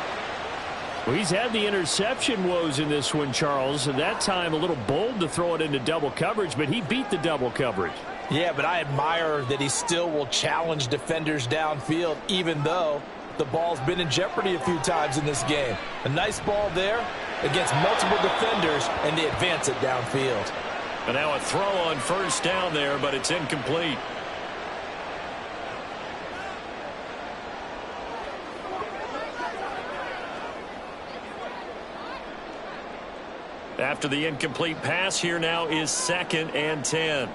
Speaker 2: Well, he's had the interception woes in this one, Charles. And that time a little bold to throw it into double coverage, but he beat the double coverage.
Speaker 3: Yeah, but I admire that he still will challenge defenders downfield, even though the ball's been in jeopardy a few times in this game. A nice ball there against multiple defenders, and they advance it downfield.
Speaker 2: And now a throw on first down there, but it's incomplete. After the incomplete pass, here now is 2nd and 10.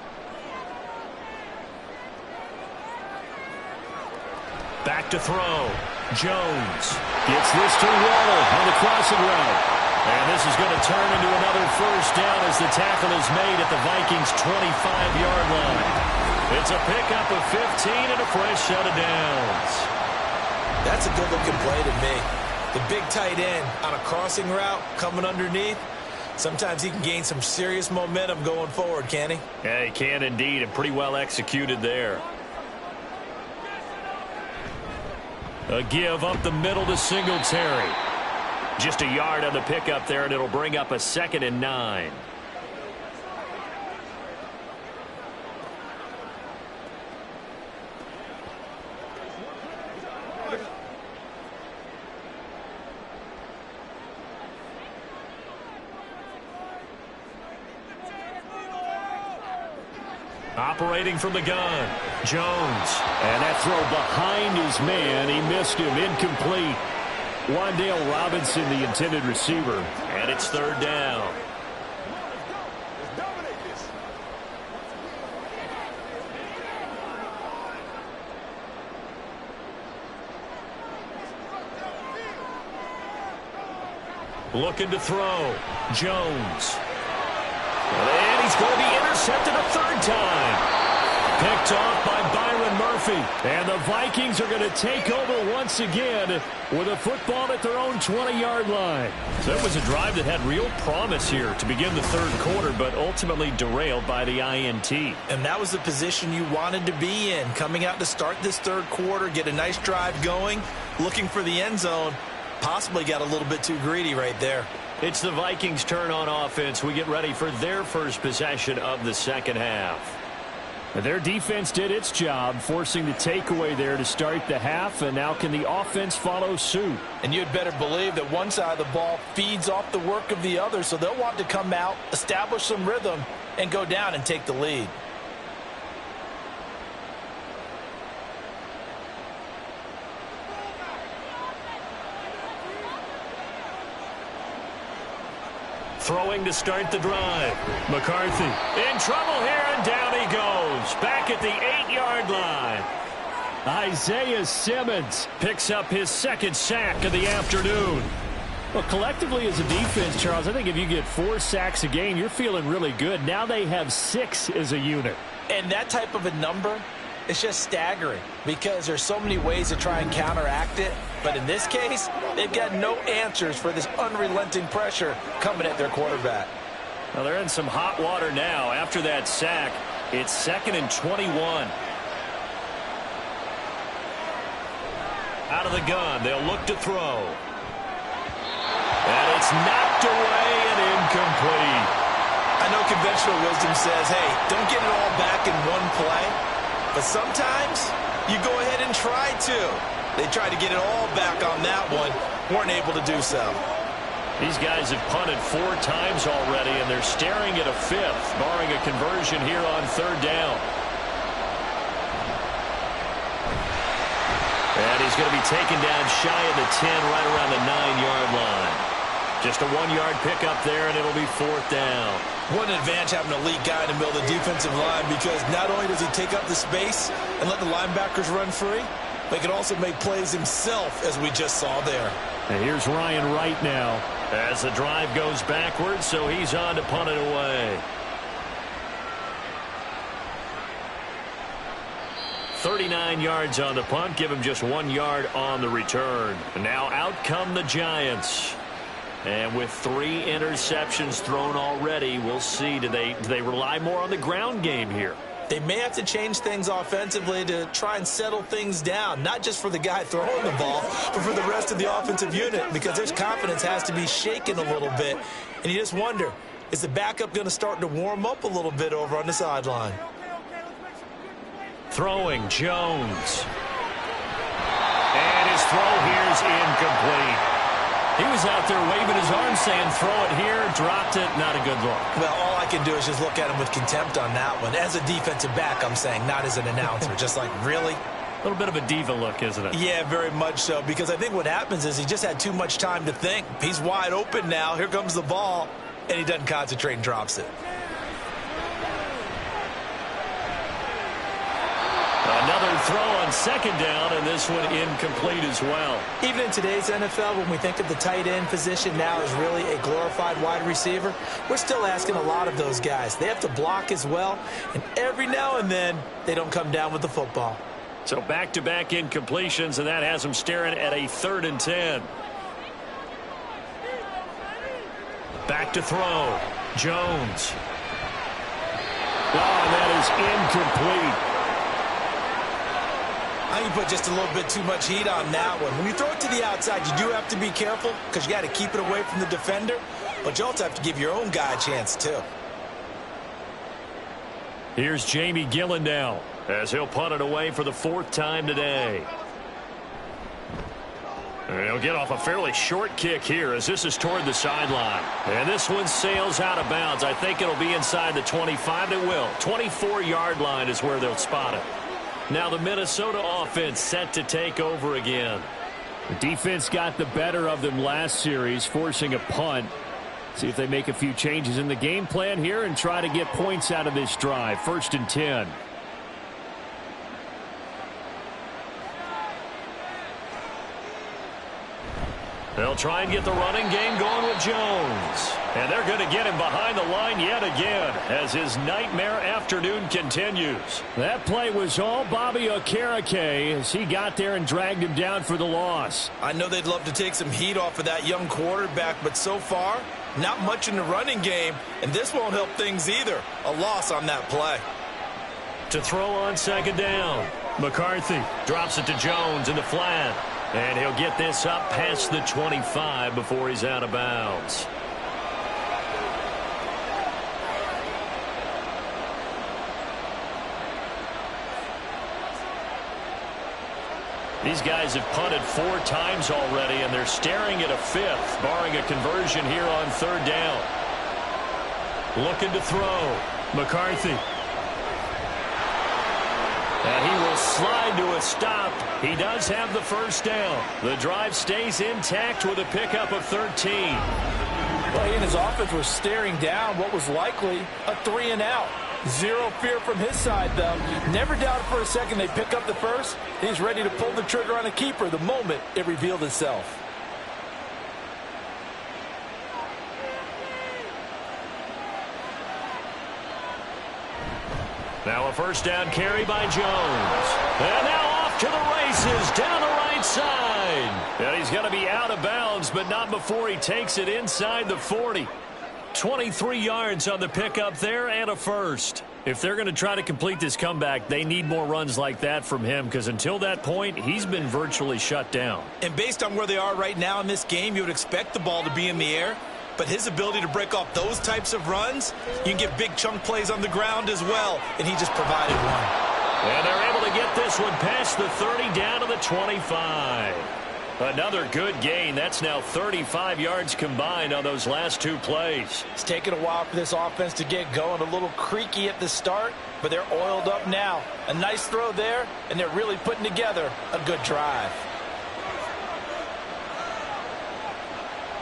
Speaker 2: Back to throw. Jones gets this to Waddle on the crossing route. And this is going to turn into another first down as the tackle is made at the Vikings' 25-yard line. It's a pickup of 15 and a fresh set of downs.
Speaker 3: That's a good-looking play to me. The big tight end on a crossing route coming underneath. Sometimes he can gain some serious momentum going forward, can he?
Speaker 2: Yeah, he can indeed, and pretty well executed there. A give up the middle to Singletary. Just a yard on the pickup there, and it'll bring up a 2nd and 9. Operating from the gun, Jones. And that throw behind his man. He missed him. Incomplete. Wan'Dale Robinson, the intended receiver. And it's 3rd down. Looking to throw. Jones. And he's going to be intercepted a 3rd time. Picked off by Byron Murphy. And the Vikings are going to take over once again with a football at their own 20-yard line. So it was a drive that had real promise here to begin the 3rd quarter, but ultimately derailed by the INT.
Speaker 3: And that was the position you wanted to be in. Coming out to start this 3rd quarter, get a nice drive going, looking for the end zone. Possibly got a little bit too greedy right there.
Speaker 2: It's the Vikings' turn on offense. We get ready for their first possession of the second half. Their defense did its job, forcing the takeaway there to start the half, and now can the offense follow suit?
Speaker 3: And you'd better believe that one side of the ball feeds off the work of the other, so they'll want to come out, establish some rhythm, and go down and take the lead.
Speaker 2: Throwing to start the drive. McCarthy in trouble here, and down he goes. Back at the 8-yard line. Isaiah Simmons picks up his 2nd sack of the afternoon. Well, collectively as a defense, Charles, I think if you get 4 sacks a game, you're feeling really good. Now they have 6 as a unit.
Speaker 3: And that type of a number it's just staggering because there's so many ways to try and counteract it. But in this case, they've got no answers for this unrelenting pressure coming at their quarterback.
Speaker 2: Well, they're in some hot water now. After that sack, it's 2nd and 21. Out of the gun, they'll look to throw. And it's knocked away and incomplete.
Speaker 3: I know conventional wisdom says, hey, don't get it all back in one play. But sometimes you go ahead and try to. They tried to get it all back on that one. Weren't able to do so.
Speaker 2: These guys have punted 4 times already, and they're staring at a 5th, barring a conversion here on 3rd down. And he's going to be taken down shy of the 10, right around the 9-yard line. Just a 1-yard pickup there, and it'll be 4th down.
Speaker 3: What an advantage having an elite guy in the middle of the defensive line, because not only does he take up the space and let the linebackers run free, but he can also make plays himself, as we just saw there.
Speaker 2: And here's Ryan Wright now as the drive goes backwards, so he's on to punt it away. 39 yards on the punt, give him just 1 yard on the return. And now out come the Giants. And with 3 interceptions thrown already, we'll see, do they rely more on the ground game here?
Speaker 3: They may have to change things offensively to try and settle things down, not just for the guy throwing the ball, but for the rest of the offensive unit, because their confidence has to be shaken a little bit. And you just wonder, is the backup going to start to warm up a little bit over on the sideline?
Speaker 2: Throwing, Jones. And his throw here is incomplete. He was out there waving his arm saying, throw it here, dropped it, not a good look.
Speaker 3: Well, all I can do is just look at him with contempt on that one. As a defensive back, I'm saying, not as an announcer. Just like, really?
Speaker 2: A little bit of a diva look, isn't it?
Speaker 3: Yeah, very much so, because I think what happens is he just had too much time to think. He's wide open now. Here comes the ball, and he doesn't concentrate and drops it.
Speaker 2: Another throw on 2nd down, and this one incomplete as well.
Speaker 3: Even in today's NFL, when we think of the tight end position now as really a glorified wide receiver, we're still asking a lot of those guys. They have to block as well, and every now and then, they don't come down with the football.
Speaker 2: So back-to-back incompletions, and that has them staring at a 3rd and 10. Back to throw. Jones. Oh, and that is incomplete.
Speaker 3: I think you put just a little bit too much heat on that one. When you throw it to the outside, you do have to be careful because you got to keep it away from the defender, but you also have to give your own guy a chance too.
Speaker 2: Here's Jamie Gillen now as he'll punt it away for the 4th time today. And he'll get off a fairly short kick here as this is toward the sideline. And this one sails out of bounds. I think it'll be inside the 25. It will. 24-yard line is where they'll spot it. Now the Minnesota offense set to take over again.
Speaker 5: The defense got the better of them last series, forcing a punt. See if they make a few changes in the game plan here and try to get points out of this drive. 1st and 10.
Speaker 2: They'll try and get the running game going with Jones. And they're going to get him behind the line yet again as his nightmare afternoon continues.
Speaker 5: That play was all Bobby Okereke as he got there and dragged him down for the loss.
Speaker 3: I know they'd love to take some heat off of that young quarterback, but so far, not much in the running game, and this won't help things either. A loss on that play.
Speaker 2: To throw on 2nd down. McCarthy drops it to Jones in the flat. And he'll get this up past the 25 before he's out of bounds. These guys have punted 4 times already, and they're staring at a 5th, barring a conversion here on 3rd down. Looking to throw. McCarthy. And he will slide to a stop. He does have the 1st down. The drive stays intact with a pickup of 13.
Speaker 3: Well, he and his offense were staring down what was likely a 3-and-out. Zero fear from his side, though. Never doubted for a second they pick up the 1st. He's ready to pull the trigger on a keeper the moment it revealed itself.
Speaker 5: Now a first down carry by Jones. And now off to the races down the right side. And he's going to be out of bounds, but not before he takes it inside the 40. 23 yards on the pickup there and a first. If they're going to try to complete this comeback, they need more runs like that from him, because until that point, he's been virtually shut down.
Speaker 3: And based on where they are right now in this game, you would expect the ball to be in the air. But his ability to break off those types of runs, you can get big chunk plays on the ground as well, and he just provided one.
Speaker 5: And they're able to get this one past the 30 down to the 25. Another good gain. That's now 35 yards combined on those last two plays.
Speaker 3: It's taken a while for this offense to get going. A little creaky at the start, but they're oiled up now. A nice throw there, and they're really putting together a good drive.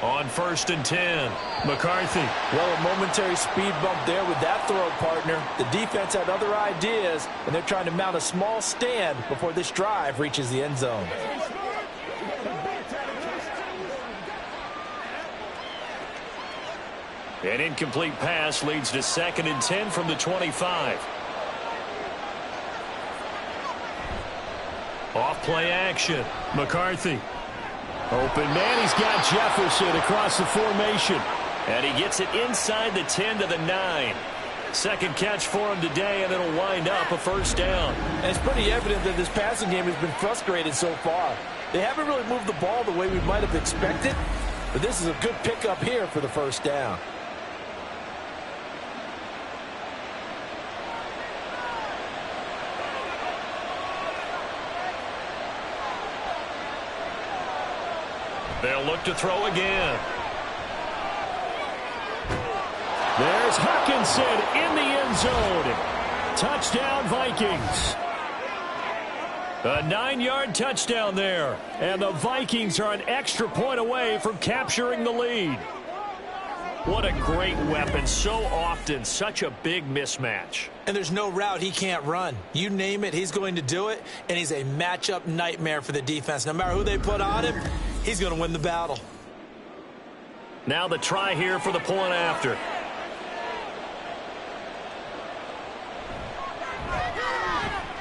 Speaker 5: On 1st and 10, McCarthy.
Speaker 3: Well, a momentary speed bump there with that throw, partner. The defense had other ideas, and they're trying to mount a small stand before this drive reaches the end zone.
Speaker 5: An incomplete pass leads to 2nd and 10 from the 25. Off play action. McCarthy. Open man. He's got Jefferson across the formation. And he gets it inside the 10 to the 9. Second catch for him today, and it'll wind up a first down.
Speaker 3: And it's pretty evident that this passing game has been frustrated so far. They haven't really moved the ball the way we might have expected, but this is a good pickup here for the first down.
Speaker 5: They'll look to throw again. There's Hawkinson in the end zone. Touchdown, Vikings. A 9-yard touchdown there. And the Vikings are an extra point away from capturing the lead. What a great weapon. So often, such a big mismatch.
Speaker 3: And there's no route he can't run. You name it, he's going to do it. And he's a matchup nightmare for the defense. No matter who they put on him, he's going to win the battle.
Speaker 5: Now the try here for the point after.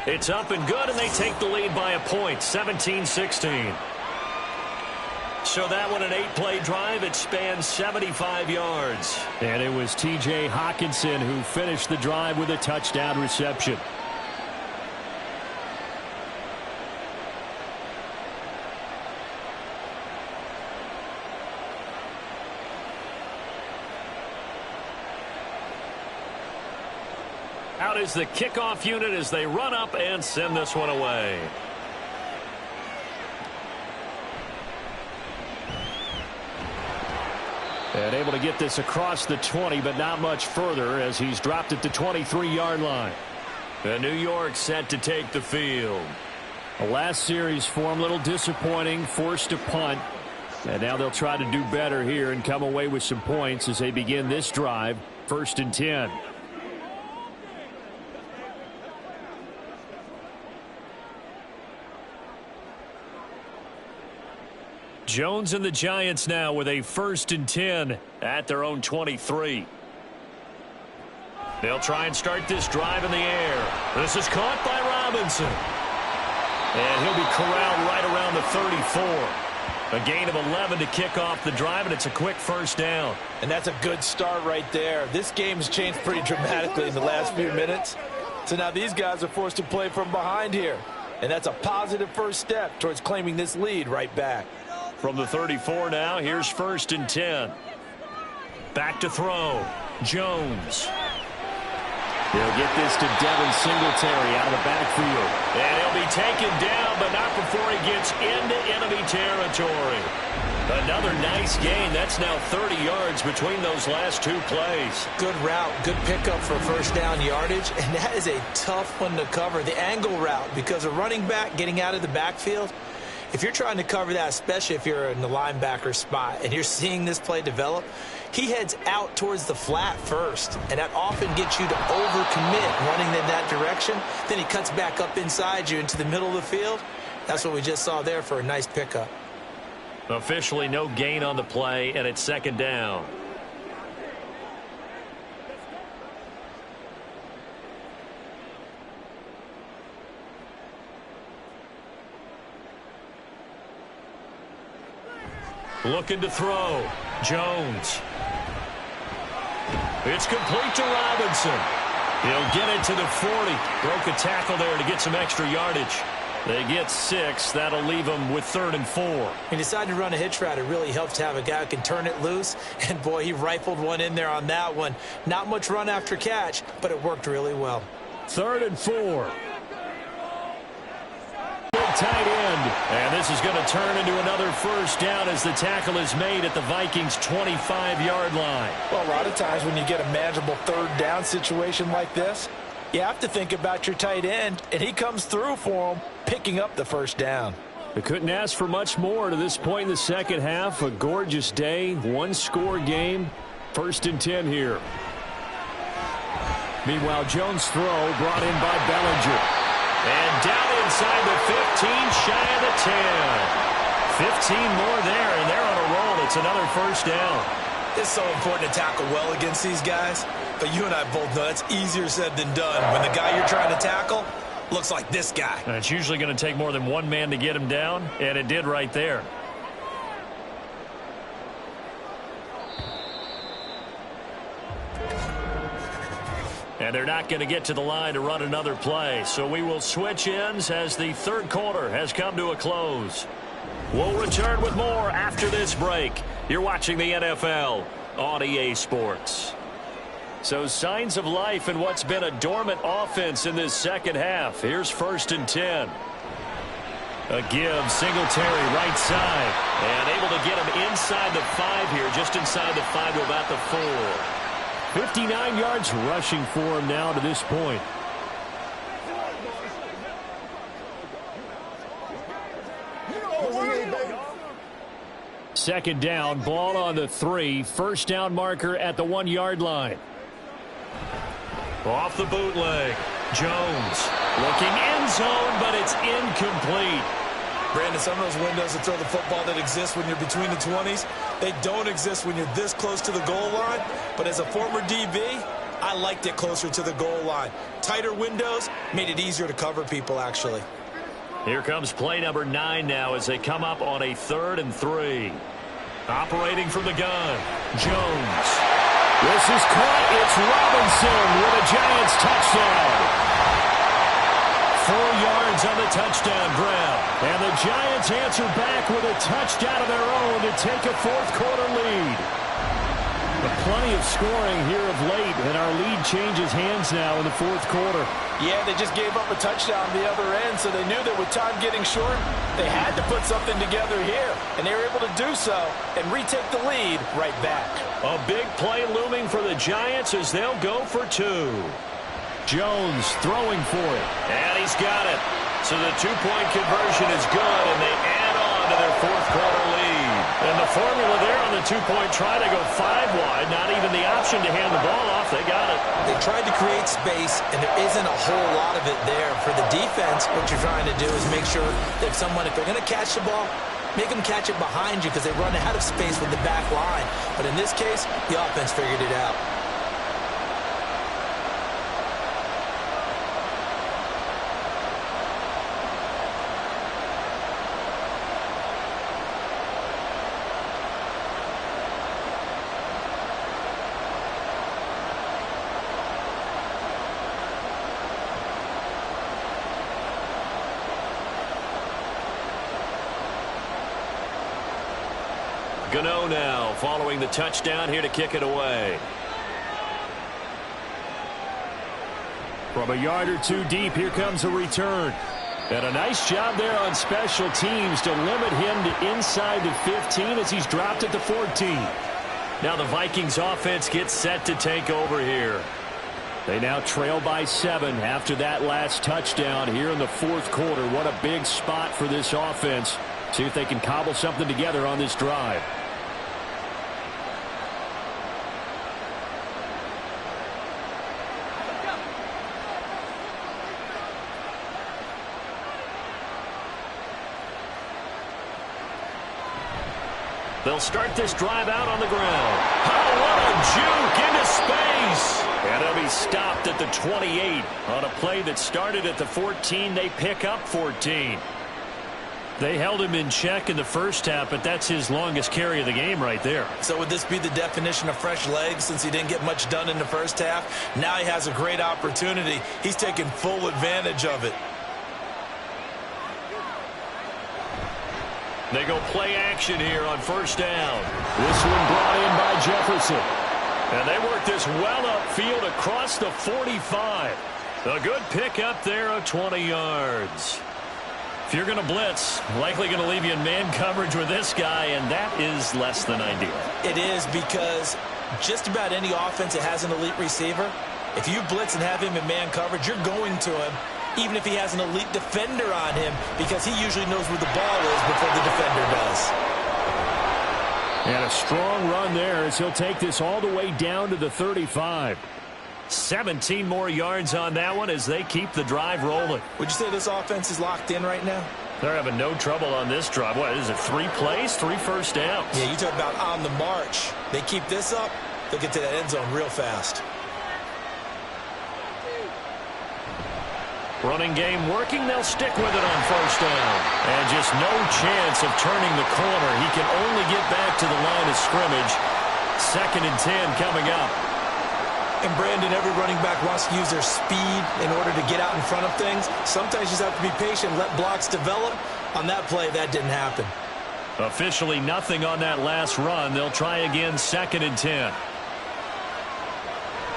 Speaker 5: It's up and good, and they take the lead by a point, 17-16. So that one, an 8-play drive. It spans 75 yards. And it was T.J. Hawkinson who finished the drive with a touchdown reception. Out is the kickoff unit as they run up and send this one away. And able to get this across the 20, but not much further as he's dropped it to 23-yard line. And New York set to take the field. The last series for him, a little disappointing, forced to punt. And now they'll try to do better here and come away with some points as they begin this drive, 1st and 10. Jones and the Giants now with a 1st and 10 at their own 23. They'll try and start this drive in the air. This is caught by Robinson. And he'll be corralled right around the 34. A gain of 11 to kick off the drive, and it's a quick first down.
Speaker 3: And that's a good start right there. This game has changed pretty dramatically in the last few minutes. So now these guys are forced to play from behind here. And that's a positive first step towards claiming this lead right back.
Speaker 5: From the 34 now, here's 1st and 10. Back to throw. Jones. He'll get this to Devin Singletary out of the backfield. And he'll be taken down, but not before he gets into enemy territory. Another nice gain. That's now 30 yards between those last two plays.
Speaker 3: Good route, good pickup for first down yardage, and that is a tough one to cover. The angle route, because a running back getting out of the backfield, if you're trying to cover that, especially if you're in the linebacker spot and you're seeing this play develop, he heads out towards the flat first, and that often gets you to overcommit running in that direction. Then he cuts back up inside you into the middle of the field. That's what we just saw there for a nice pickup.
Speaker 5: Officially no gain on the play, and it's 2nd down.
Speaker 2: Looking to throw. Jones. It's complete to Robinson. He'll get it to the 40. Broke a tackle there to get some extra yardage. They get 6. That'll leave them with 3rd and 4.
Speaker 3: He decided to run a hitch route. It really helps to have a guy who can turn it loose. And, boy, he rifled one in there on that one. Not much run after catch, but it worked really well.
Speaker 2: 3rd and 4. Tight end. And this is going to turn into another first down as the tackle is made at the Vikings' 25-yard line.
Speaker 3: Well, a lot of times when you get a manageable 3rd down situation like this, you have to think about your tight end, and he comes through for him, picking up the 1st down.
Speaker 2: They couldn't ask for much more to this point in the second half. A gorgeous day, 1-score game. 1st and 10 here. Meanwhile, Jones' throw brought in by Bellinger. And down inside the 15, shy of the 10. 15 more there, and they're on a roll. It's another 1st down.
Speaker 3: It's so important to tackle well against these guys, but you and I both know that's easier said than done. When the guy you're trying to tackle looks like this guy.
Speaker 2: And it's usually going to take more than one man to get him down, and it did right there. And they're not going to get to the line to run another play. So we will switch ends as the 3rd quarter has come to a close. We'll return with more after this break. You're watching the NFL on EA Sports. So signs of life in what's been a dormant offense in this second half. Here's 1st and 10. A give, Singletary right side. And able to get him inside the 5 here, just inside the 5 to about the 4. 59 yards rushing for him now to this point. Second down, ball on the 3. 1st down marker at the 1-yard line. Off the bootleg. Jones looking end zone, but it's incomplete.
Speaker 3: Brandon, some of those windows to throw the football that exist when you're between the 20s, they don't exist when you're this close to the goal line. But as a former DB, I liked it closer to the goal line. Tighter windows made it easier to cover people, actually.
Speaker 2: Here comes play number 9 now as they come up on a 3rd and 3. Operating from the gun, Jones. This is caught. It's Robinson with a Giants touchdown. 4 yards on the touchdown grab. And the Giants answer back with a touchdown of their own to take a 4th quarter lead. But plenty of scoring here of late, and our lead changes hands now in the 4th quarter.
Speaker 3: Yeah, they just gave up a touchdown on the other end, so they knew that with time getting short, they had to put something together here. And they were able to do so and retake the lead right back.
Speaker 2: A big play looming for the Giants as they'll go for 2. Jones throwing for it. And he's got it. So the 2-point conversion is good, and they add on to their 4th quarter lead. And the formula there on the 2-point try to go 5 wide. Not even the option to hand the ball off. They got it.
Speaker 3: They tried to create space, and there isn't a whole lot of it there. For the defense, what you're trying to do is make sure that if they're going to catch the ball, make them catch it behind you because they run out of space with the back line. But in this case, the offense figured it out.
Speaker 2: Gano now following the touchdown here to kick it away. From a yard or 2 deep, here comes a return. And a nice job there on special teams to limit him to inside the 15 as he's dropped at the 14. Now the Vikings offense gets set to take over here. They now trail by 7 after that last touchdown here in the 4th quarter. What a big spot for this offense. See if they can cobble something together on this drive. They'll start this drive out on the ground. Oh, what a juke into space. And they'll be stopped at the 28 on a play that started at the 14. They pick up 14. They held him in check in the first half, but that's his longest carry of the game right there.
Speaker 3: So would this be the definition of fresh legs since he didn't get much done in the first half? Now he has a great opportunity. He's taking full advantage of it.
Speaker 2: They go play action here on first down. This one brought in by Jefferson. And they work this well upfield across the 45. A good pickup there of 20 yards. If you're going to blitz, likely going to leave you in man coverage with this guy, and that is less than ideal.
Speaker 3: It is, because just about any offense that has an elite receiver, if you blitz and have him in man coverage, you're going to him, even if he has an elite defender on him, because he usually knows where the ball is before the defender does.
Speaker 2: And a strong run there as he'll take this all the way down to the 35. 17 more yards on that one as they keep the drive rolling.
Speaker 3: Would you say this offense is locked in right now?
Speaker 2: They're having no trouble on this drive. What is it, 3 plays, 3 first downs?
Speaker 3: Yeah, you talk about on the march. They keep this up, they'll get to that end zone real fast.
Speaker 2: Running game working, they'll stick with it on first down. And just no chance of turning the corner. He can only get back to the line of scrimmage. 2nd and 10 coming up.
Speaker 3: And Brandon, every running back wants to use their speed in order to get out in front of things. Sometimes you just have to be patient, let blocks develop. On that play, that didn't happen.
Speaker 2: Officially nothing on that last run. They'll try again, 2nd and 10.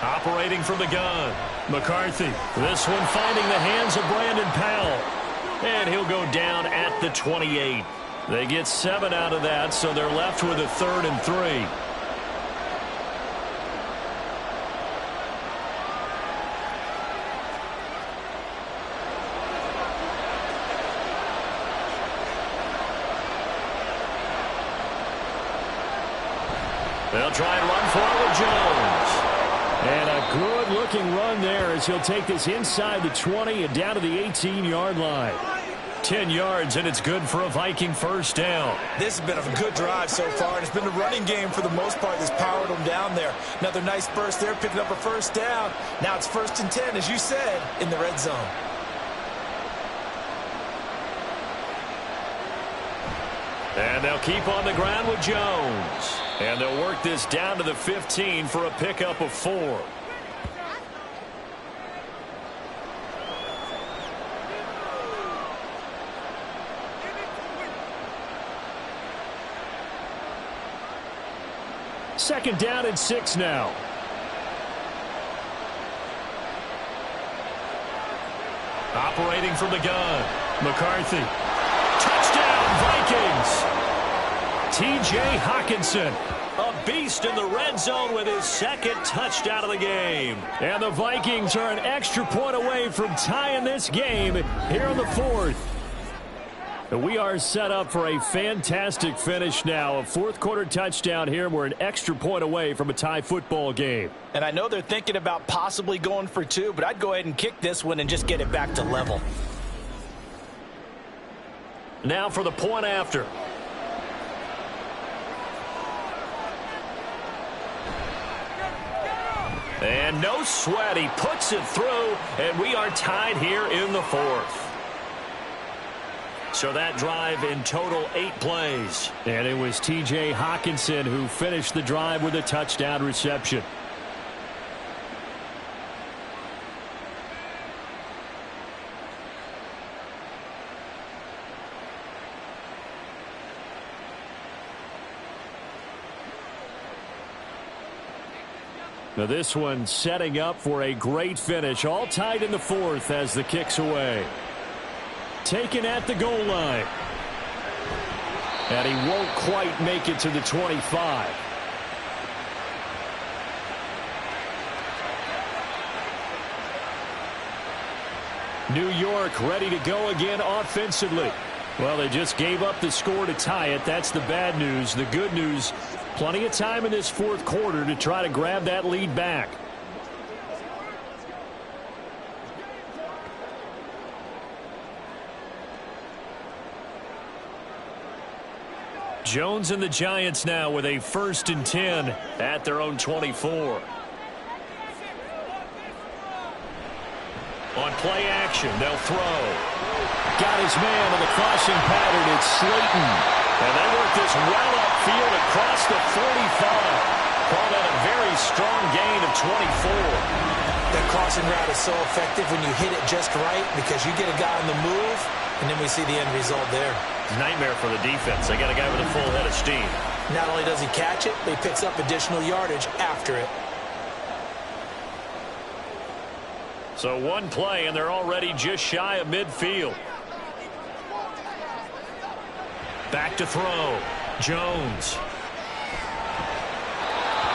Speaker 2: Operating from the gun, McCarthy. This one finding the hands of Brandon Powell. And he'll go down at the 28. They get 7 out of that, so they're left with a 3rd and 3. They'll try and run for it with Jones. And a good-looking run there as he'll take this inside the 20 and down to the 18-yard line. 10 yards, and it's good for a Viking first down.
Speaker 3: This has been a good drive so far, and it's been the running game for the most part that's powered them down there. Another nice burst there, picking up a first down. Now it's 1st and 10, as you said, in the red zone.
Speaker 2: And they'll keep on the ground with Jones. And they'll work this down to the 15 for a pickup of 4. Second down and 6 now. Operating from the gun, McCarthy. Touchdown, Vikings! T.J. Hockenson, a beast in the red zone with his 2nd touchdown of the game. And the Vikings are an extra point away from tying this game here in the 4th. And we are set up for a fantastic finish now. A 4th quarter touchdown here. We're an extra point away from a tie football game.
Speaker 3: And I know they're thinking about possibly going for 2, but I'd go ahead and kick this one and just get it back to level.
Speaker 2: Now for the point after. And no sweat, he puts it through, and we are tied here in the 4th. So that drive in total 8 plays. And it was T.J. Hockenson who finished the drive with a touchdown reception. Now this one setting up for a great finish. All tied in the 4th as the kick's away. Taken at the goal line. And he won't quite make it to the 25. New York ready to go again offensively. Well, they just gave up the score to tie it. That's the bad news. The good news, plenty of time in this 4th quarter to try to grab that lead back. Jones and the Giants now with a 1st and 10 at their own 24. On play action, they'll throw. Got his man on the crossing pattern. It's Slayton. And they work this well upfield across the 45. Call that a very strong gain of 24.
Speaker 3: That crossing route is so effective when you hit it just right because you get a guy on the move, and then we see the end result there.
Speaker 2: Nightmare for the defense. They got a guy with a full head of steam.
Speaker 3: Not only does he catch it, but he picks up additional yardage after it.
Speaker 2: So one play, and they're already just shy of midfield. Back to throw. Jones.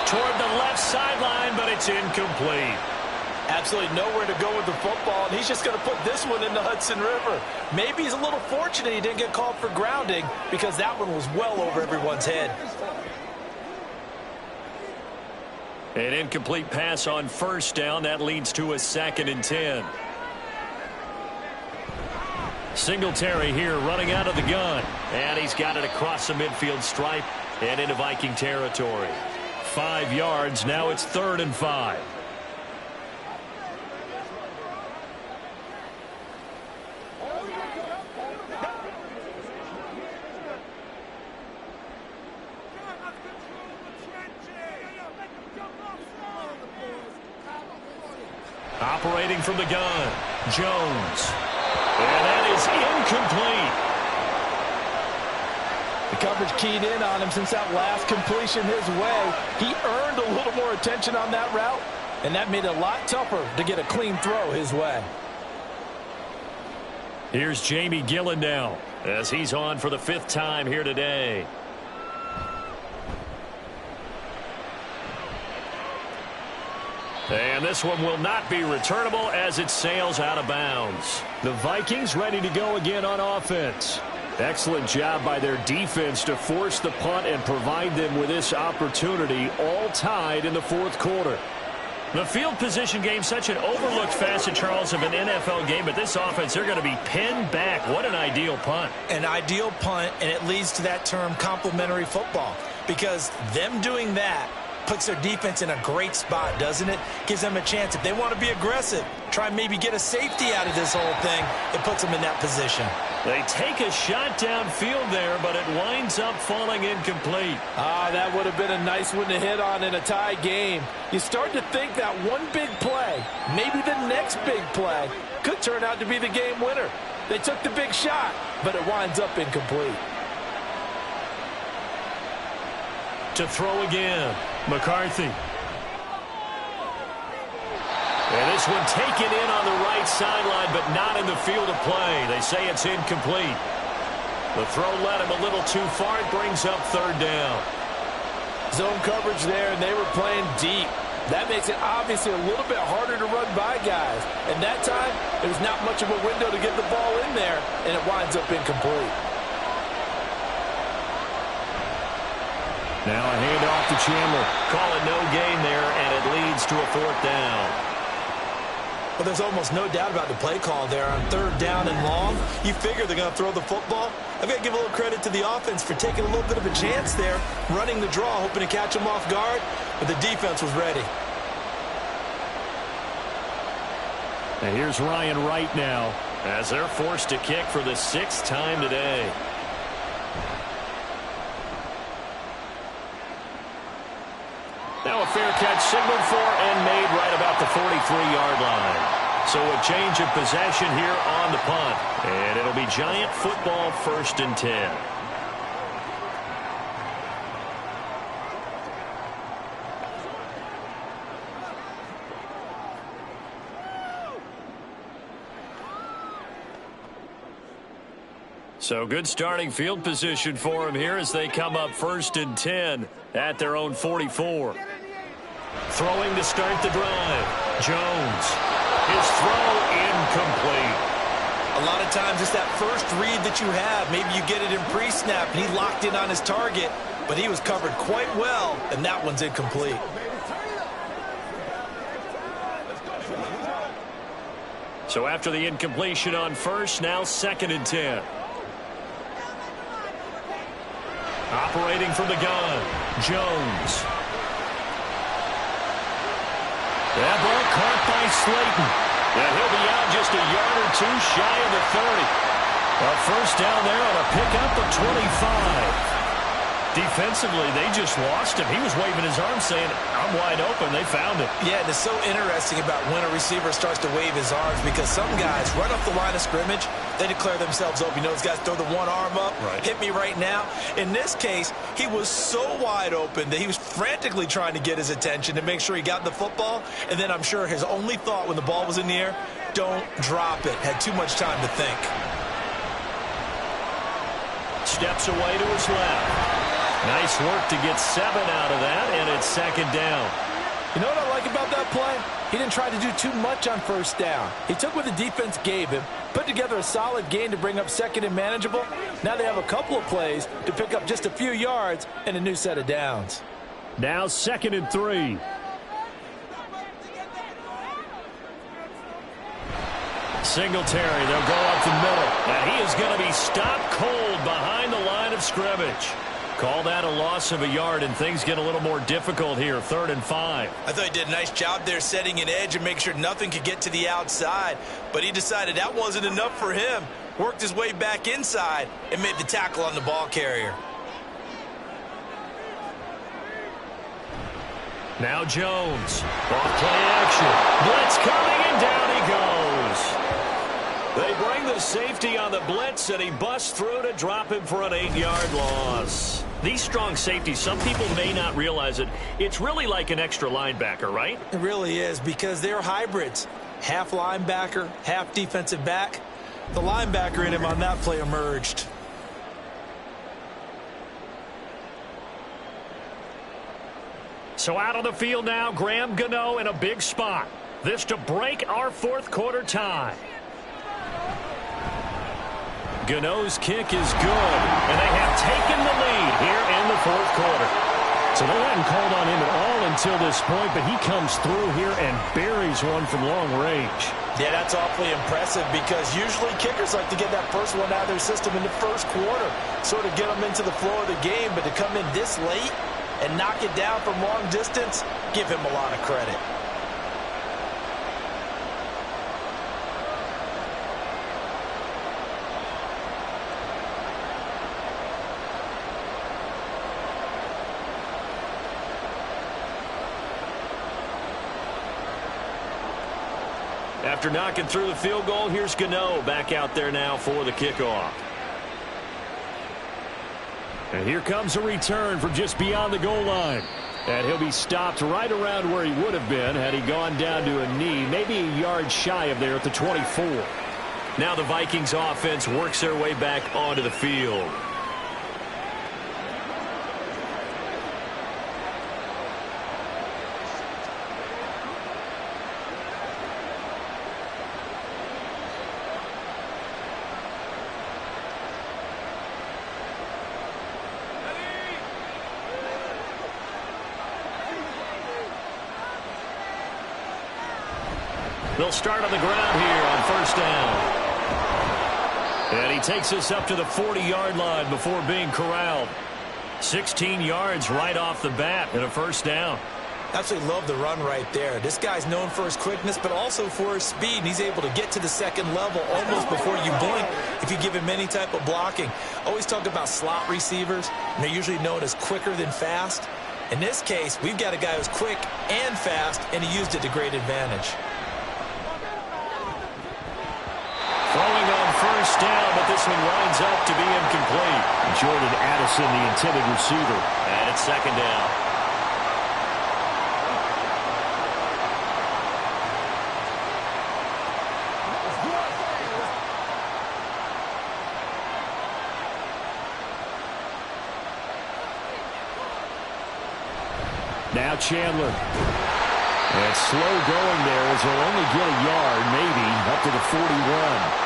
Speaker 2: Toward the left sideline, but it's incomplete.
Speaker 3: Absolutely nowhere to go with the football, and he's just going to put this one in the Hudson River. Maybe he's a little fortunate he didn't get called for grounding because that one was well over everyone's head.
Speaker 2: An incomplete pass on first down. That leads to a 2nd and 10. Singletary here running out of the gun. And he's got it across the midfield stripe and into Viking territory. 5 yards. Now it's 3rd and 5. Operating from the gun, Jones. And that is incomplete.
Speaker 3: The coverage keyed in on him since that last completion his way. He earned a little more attention on that route, and that made it a lot tougher to get a clean throw his way.
Speaker 2: Here's Jamie Gillen now as he's on for the 5th time here today. And this one will not be returnable as it sails out of bounds. The Vikings ready to go again on offense. Excellent job by their defense to force the punt and provide them with this opportunity, all tied in the 4th quarter. The field position game, such an overlooked facet, Charles, of an NFL game, but this offense, they're going to be pinned back. What an ideal punt.
Speaker 3: An ideal punt, and it leads to that term complementary football, because them doing that puts their defense in a great spot, doesn't it? Gives them a chance. If they want to be aggressive, try and maybe get a safety out of this whole thing, it puts them in that position.
Speaker 2: They take a shot downfield there, but it winds up falling incomplete.
Speaker 3: That would have been a nice one to hit on in a tie game. You start to think that one big play, maybe the next big play, could turn out to be the game winner. They took the big shot, but it winds up incomplete.
Speaker 2: To throw again, McCarthy. And this one taken in on the right sideline, but not in the field of play. They say it's incomplete. The throw led him a little too far. It brings up 3rd down.
Speaker 3: Zone coverage there, and they were playing deep. That makes it obviously a little bit harder to run by guys. And that time, there's not much of a window to get the ball in there, and it winds up incomplete.
Speaker 2: Now a handoff to Chandler. Call it no gain there, and it leads to a 4th down.
Speaker 3: Well, there's almost no doubt about the play call there. On 3rd down and long, you figure they're going to throw the football. I've got to give a little credit to the offense for taking a little bit of a chance there, running the draw, hoping to catch them off guard, but the defense was ready.
Speaker 2: And here's Ryan Wright now as they're forced to kick for the 6th time today. Now a fair catch signaled for and made right about the 43-yard line. So a change of possession here on the punt. And it'll be Giant football 1st and 10. So good starting field position for him here as they come up 1st and 10 at their own 44. Throwing to start the drive. Jones. His throw incomplete.
Speaker 3: A lot of times it's that first read that you have. Maybe you get it in pre-snap and he locked in on his target, but he was covered quite well, and that one's incomplete.
Speaker 2: So after the incompletion on first, now 2nd and 10. Operating from the gun, Jones. That ball caught by Slayton. And he'll be out just a yard or two shy of the 30. A first down there on a pickup of 25. Defensively, they just lost him. He was waving his arms saying, I'm wide open. They found him.
Speaker 3: Yeah, and it's so interesting about when a receiver starts to wave his arms because some guys run off the line of scrimmage, they declare themselves open. You know, those guys throw the one arm up, hit me right now. In this case, he was so wide open that he was frantically trying to get his attention to make sure he got the football. And then I'm sure his only thought when the ball was in the air, don't drop it. Had too much time to think.
Speaker 2: Steps away to his left. Nice work to get 7 out of that, and it's second down.
Speaker 3: You know what I like about that play? He didn't try to do too much on first down. He took what the defense gave him, put together a solid gain to bring up second and manageable. Now they have a couple of plays to pick up just a few yards and a new set of downs.
Speaker 2: Now 2nd and 3. Singletary, they'll go up the middle. And he is going to be stopped cold behind the line of scrimmage. Call that a loss of a yard, and things get a little more difficult here. 3rd and 5.
Speaker 3: I thought he did a nice job there setting an edge and make sure nothing could get to the outside. But he decided that wasn't enough for him. Worked his way back inside and made the tackle on the ball carrier.
Speaker 2: Now Jones. Off play action. Blitz coming, and down he goes. They bring the safety on the blitz, and he busts through to drop him for an 8-yard loss. These strong safeties, some people may not realize it. It's really like an extra linebacker, right?
Speaker 3: It really is, because they're hybrids. Half linebacker, half defensive back. The linebacker in him on that play emerged.
Speaker 2: So out on the field now, Graham Gano in a big spot. This to break our 4th quarter tie. Gano's kick is good, and they have taken the lead here in the 4th quarter. So they hadn't called on him at all until this point, but he comes through here and buries one from long range.
Speaker 3: Yeah, that's awfully impressive because usually kickers like to get that first one out of their system in the 1st quarter, sort of get them into the flow of the game, but to come in this late and knock it down from long distance, give him a lot of credit.
Speaker 2: After knocking through the field goal, here's Gano back out there now for the kickoff. And here comes a return from just beyond the goal line. And he'll be stopped right around where he would have been had he gone down to a knee, maybe a yard shy of there at the 24. Now the Vikings offense works their way back onto the field. They'll start on the ground here on first down. And he takes us up to the 40-yard line before being corralled. 16 yards right off the bat and a first down.
Speaker 3: Absolutely love the run right there. This guy's known for his quickness, but also for his speed. And he's able to get to the 2nd level almost before you blink if you give him any type of blocking. Always talk about slot receivers, and they're usually known as quicker than fast. In this case, we've got a guy who's quick and fast, and he used it to great advantage.
Speaker 2: Throwing on first down, but this one winds up to be incomplete. Jordan Addison, the intended receiver. And it's 2nd down. Now Chandler. And slow going there as he'll only get a yard, maybe, up to the 41.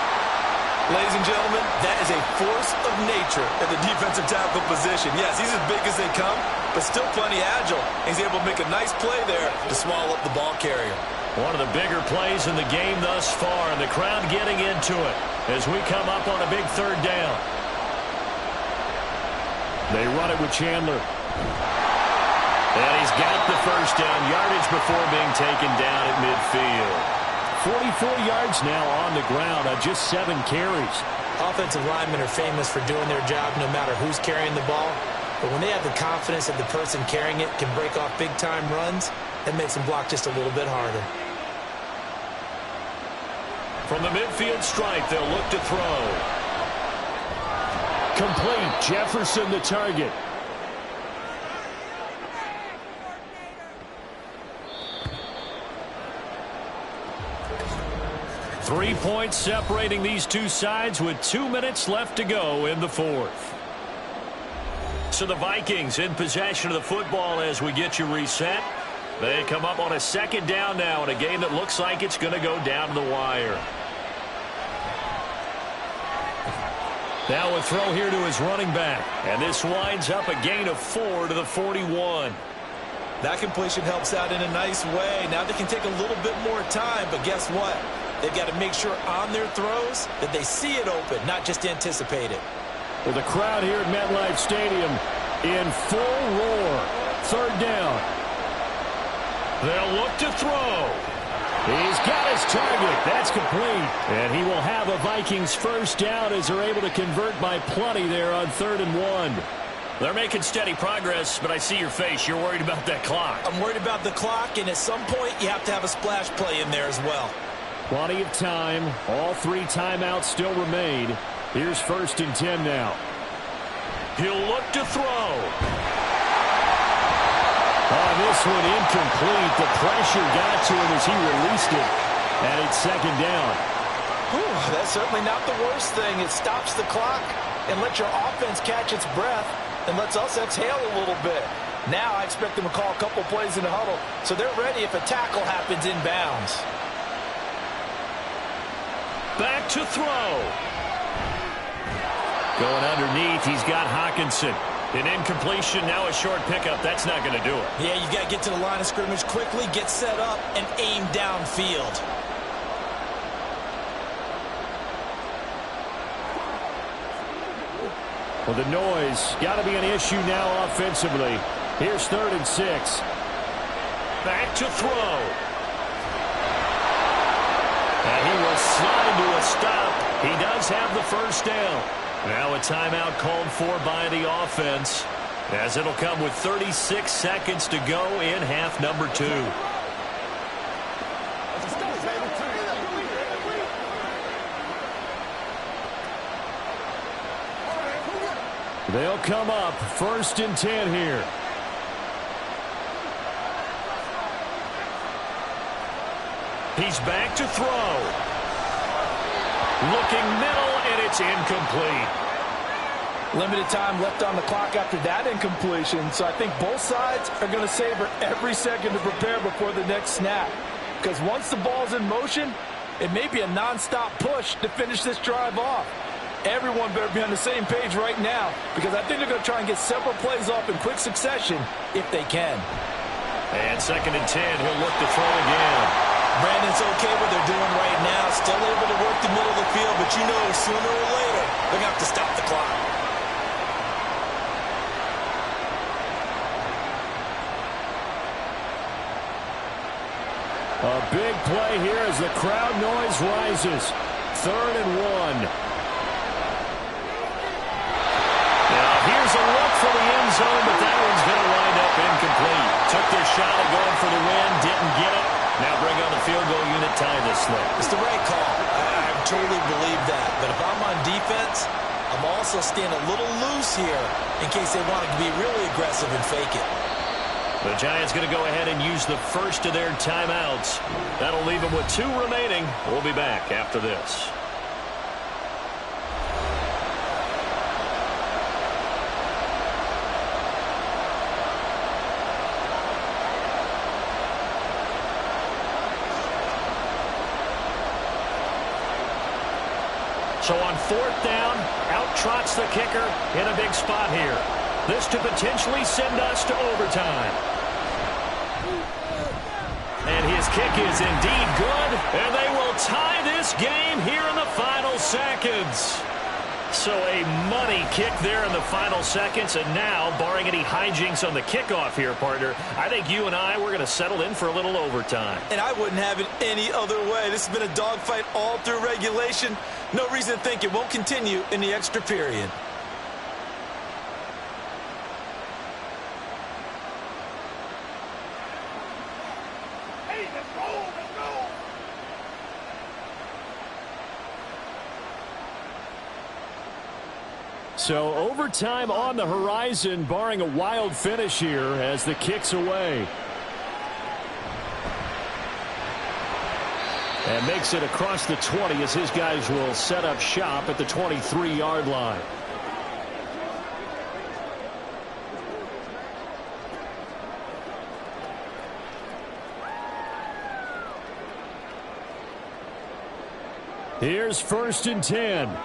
Speaker 3: Ladies and gentlemen, that is a force of nature at the defensive tackle position. Yes, he's as big as they come, but still plenty agile. He's able to make a nice play there to swallow up the ball carrier.
Speaker 2: One of the bigger plays in the game thus far, and the crowd getting into it as we come up on a big 3rd down. They run it with Chandler. And he's got the first down, yardage before being taken down at midfield. 44 yards now on the ground on just 7 carries.
Speaker 3: Offensive linemen are famous for doing their job no matter who's carrying the ball. But when they have the confidence that the person carrying it can break off big-time runs, that makes them block just a little bit harder.
Speaker 2: From the midfield stripe, they'll look to throw. Complete. Jefferson the target. Three points separating these two sides with 2 minutes left to go in the fourth. So the Vikings in possession of the football as we get you reset. They come up on a second down now in a game that looks like it's going to go down to the wire. Now a throw here to his running back. And this winds up a gain of 4 to the 41.
Speaker 3: That completion helps out in a nice way. Now they can take a little bit more time, but guess what? They've got to make sure on their throws that they see it open, not just anticipate it.
Speaker 2: With the crowd here at MetLife Stadium in full roar. Third down. They'll look to throw. He's got his target. That's complete. And he will have a Vikings first down as they're able to convert by plenty there on 3rd and 1. They're making steady progress, but I see your face. You're worried about that clock.
Speaker 3: I'm worried about the clock, and at some point you have to have a splash play in there as well.
Speaker 2: Plenty of time. All 3 timeouts still remain. Here's 1st and 10 now. He'll look to throw. Oh, this one incomplete. The pressure got to him as he released it. And it's 2nd down.
Speaker 3: Whew, that's certainly not the worst thing. It stops the clock and lets your offense catch its breath and lets us exhale a little bit. Now I expect them to call a couple plays in the huddle so they're ready if a tackle happens inbounds.
Speaker 2: Back to throw. Going underneath, he's got Hawkinson. An incompletion, now a short pickup. That's not going to do it.
Speaker 3: Yeah, you've got to get to the line of scrimmage quickly, get set up, and aim downfield.
Speaker 2: Well, the noise got to be an issue now offensively. Here's 3rd and 6. Back to throw. And he will slide to a stop. He does have the first down. Now a timeout called for by the offense, as it'll come with 36 seconds to go in half number 2. They'll come up 1st and 10 here. He's back to throw. Looking middle, and it's incomplete.
Speaker 3: Limited time left on the clock after that incompletion, so I think both sides are going to savor every second to prepare before the next snap. Because once the ball's in motion, it may be a non-stop push to finish this drive off. Everyone better be on the same page right now, because I think they're going to try and get several plays off in quick succession if they can.
Speaker 2: And 2nd and 10, he'll look to throw again.
Speaker 3: Brandon's okay what they're doing right now. Still able to work the middle of the field, but you know sooner or later they're going to have to stop the clock.
Speaker 2: A big play here as the crowd noise rises. 3rd and 1. Now here's a look for the end zone, but that one's going to wind up incomplete. Took their shot at going for the win, didn't get it. Now bring on the field goal unit, tie this thing.
Speaker 3: It's the right call. I totally believe that. But if I'm on defense, I'm also staying a little loose here in case they wanted to be really aggressive and fake it.
Speaker 2: The Giants going to go ahead and use the first of their timeouts. That'll leave them with 2 remaining. We'll be back after this. So on 4th down, out trots the kicker in a big spot here. This to potentially send us to overtime. And his kick is indeed good, and they will tie this game here in the final seconds. So a money kick there in the final seconds, and now, barring any hijinks on the kickoff here, partner, I think you and I, we're going to settle in for a little overtime.
Speaker 3: And I wouldn't have it any other way. This has been a dogfight all through regulation. No reason to think it won't continue in the extra period.
Speaker 4: Hey, let's go, let's go.
Speaker 2: So overtime on the horizon, barring a wild finish here as the kick's away. And makes it across the 20 as his guys will set up shop at the 23-yard line. Here's 1st and 10.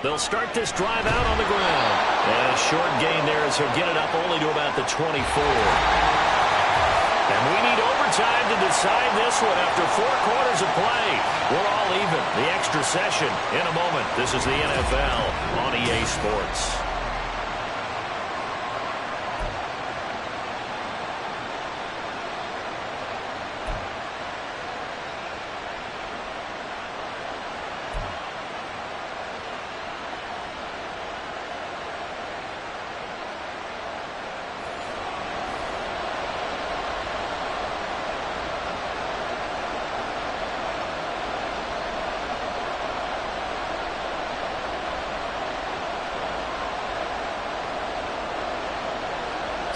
Speaker 2: They'll start this drive out on the ground. And a short gain there as he'll get it up only to about the 24. And we need overtime to decide this one after 4 quarters of play. We're all even. The extra session in a moment. This is the NFL on EA Sports.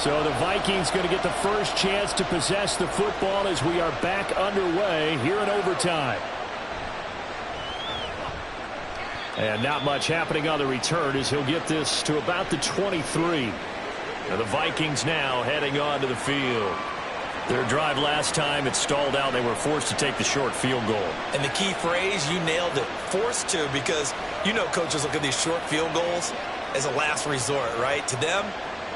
Speaker 2: So the Vikings going to get the first chance to possess the football as we are back underway here in overtime. And not much happening on the return as he'll get this to about the 23. Now the Vikings now heading onto the field. Their drive last time, it stalled out. They were forced to take the short field goal.
Speaker 3: And the key phrase, you nailed it, forced to, because you know coaches look at these short field goals as a last resort, right? To them,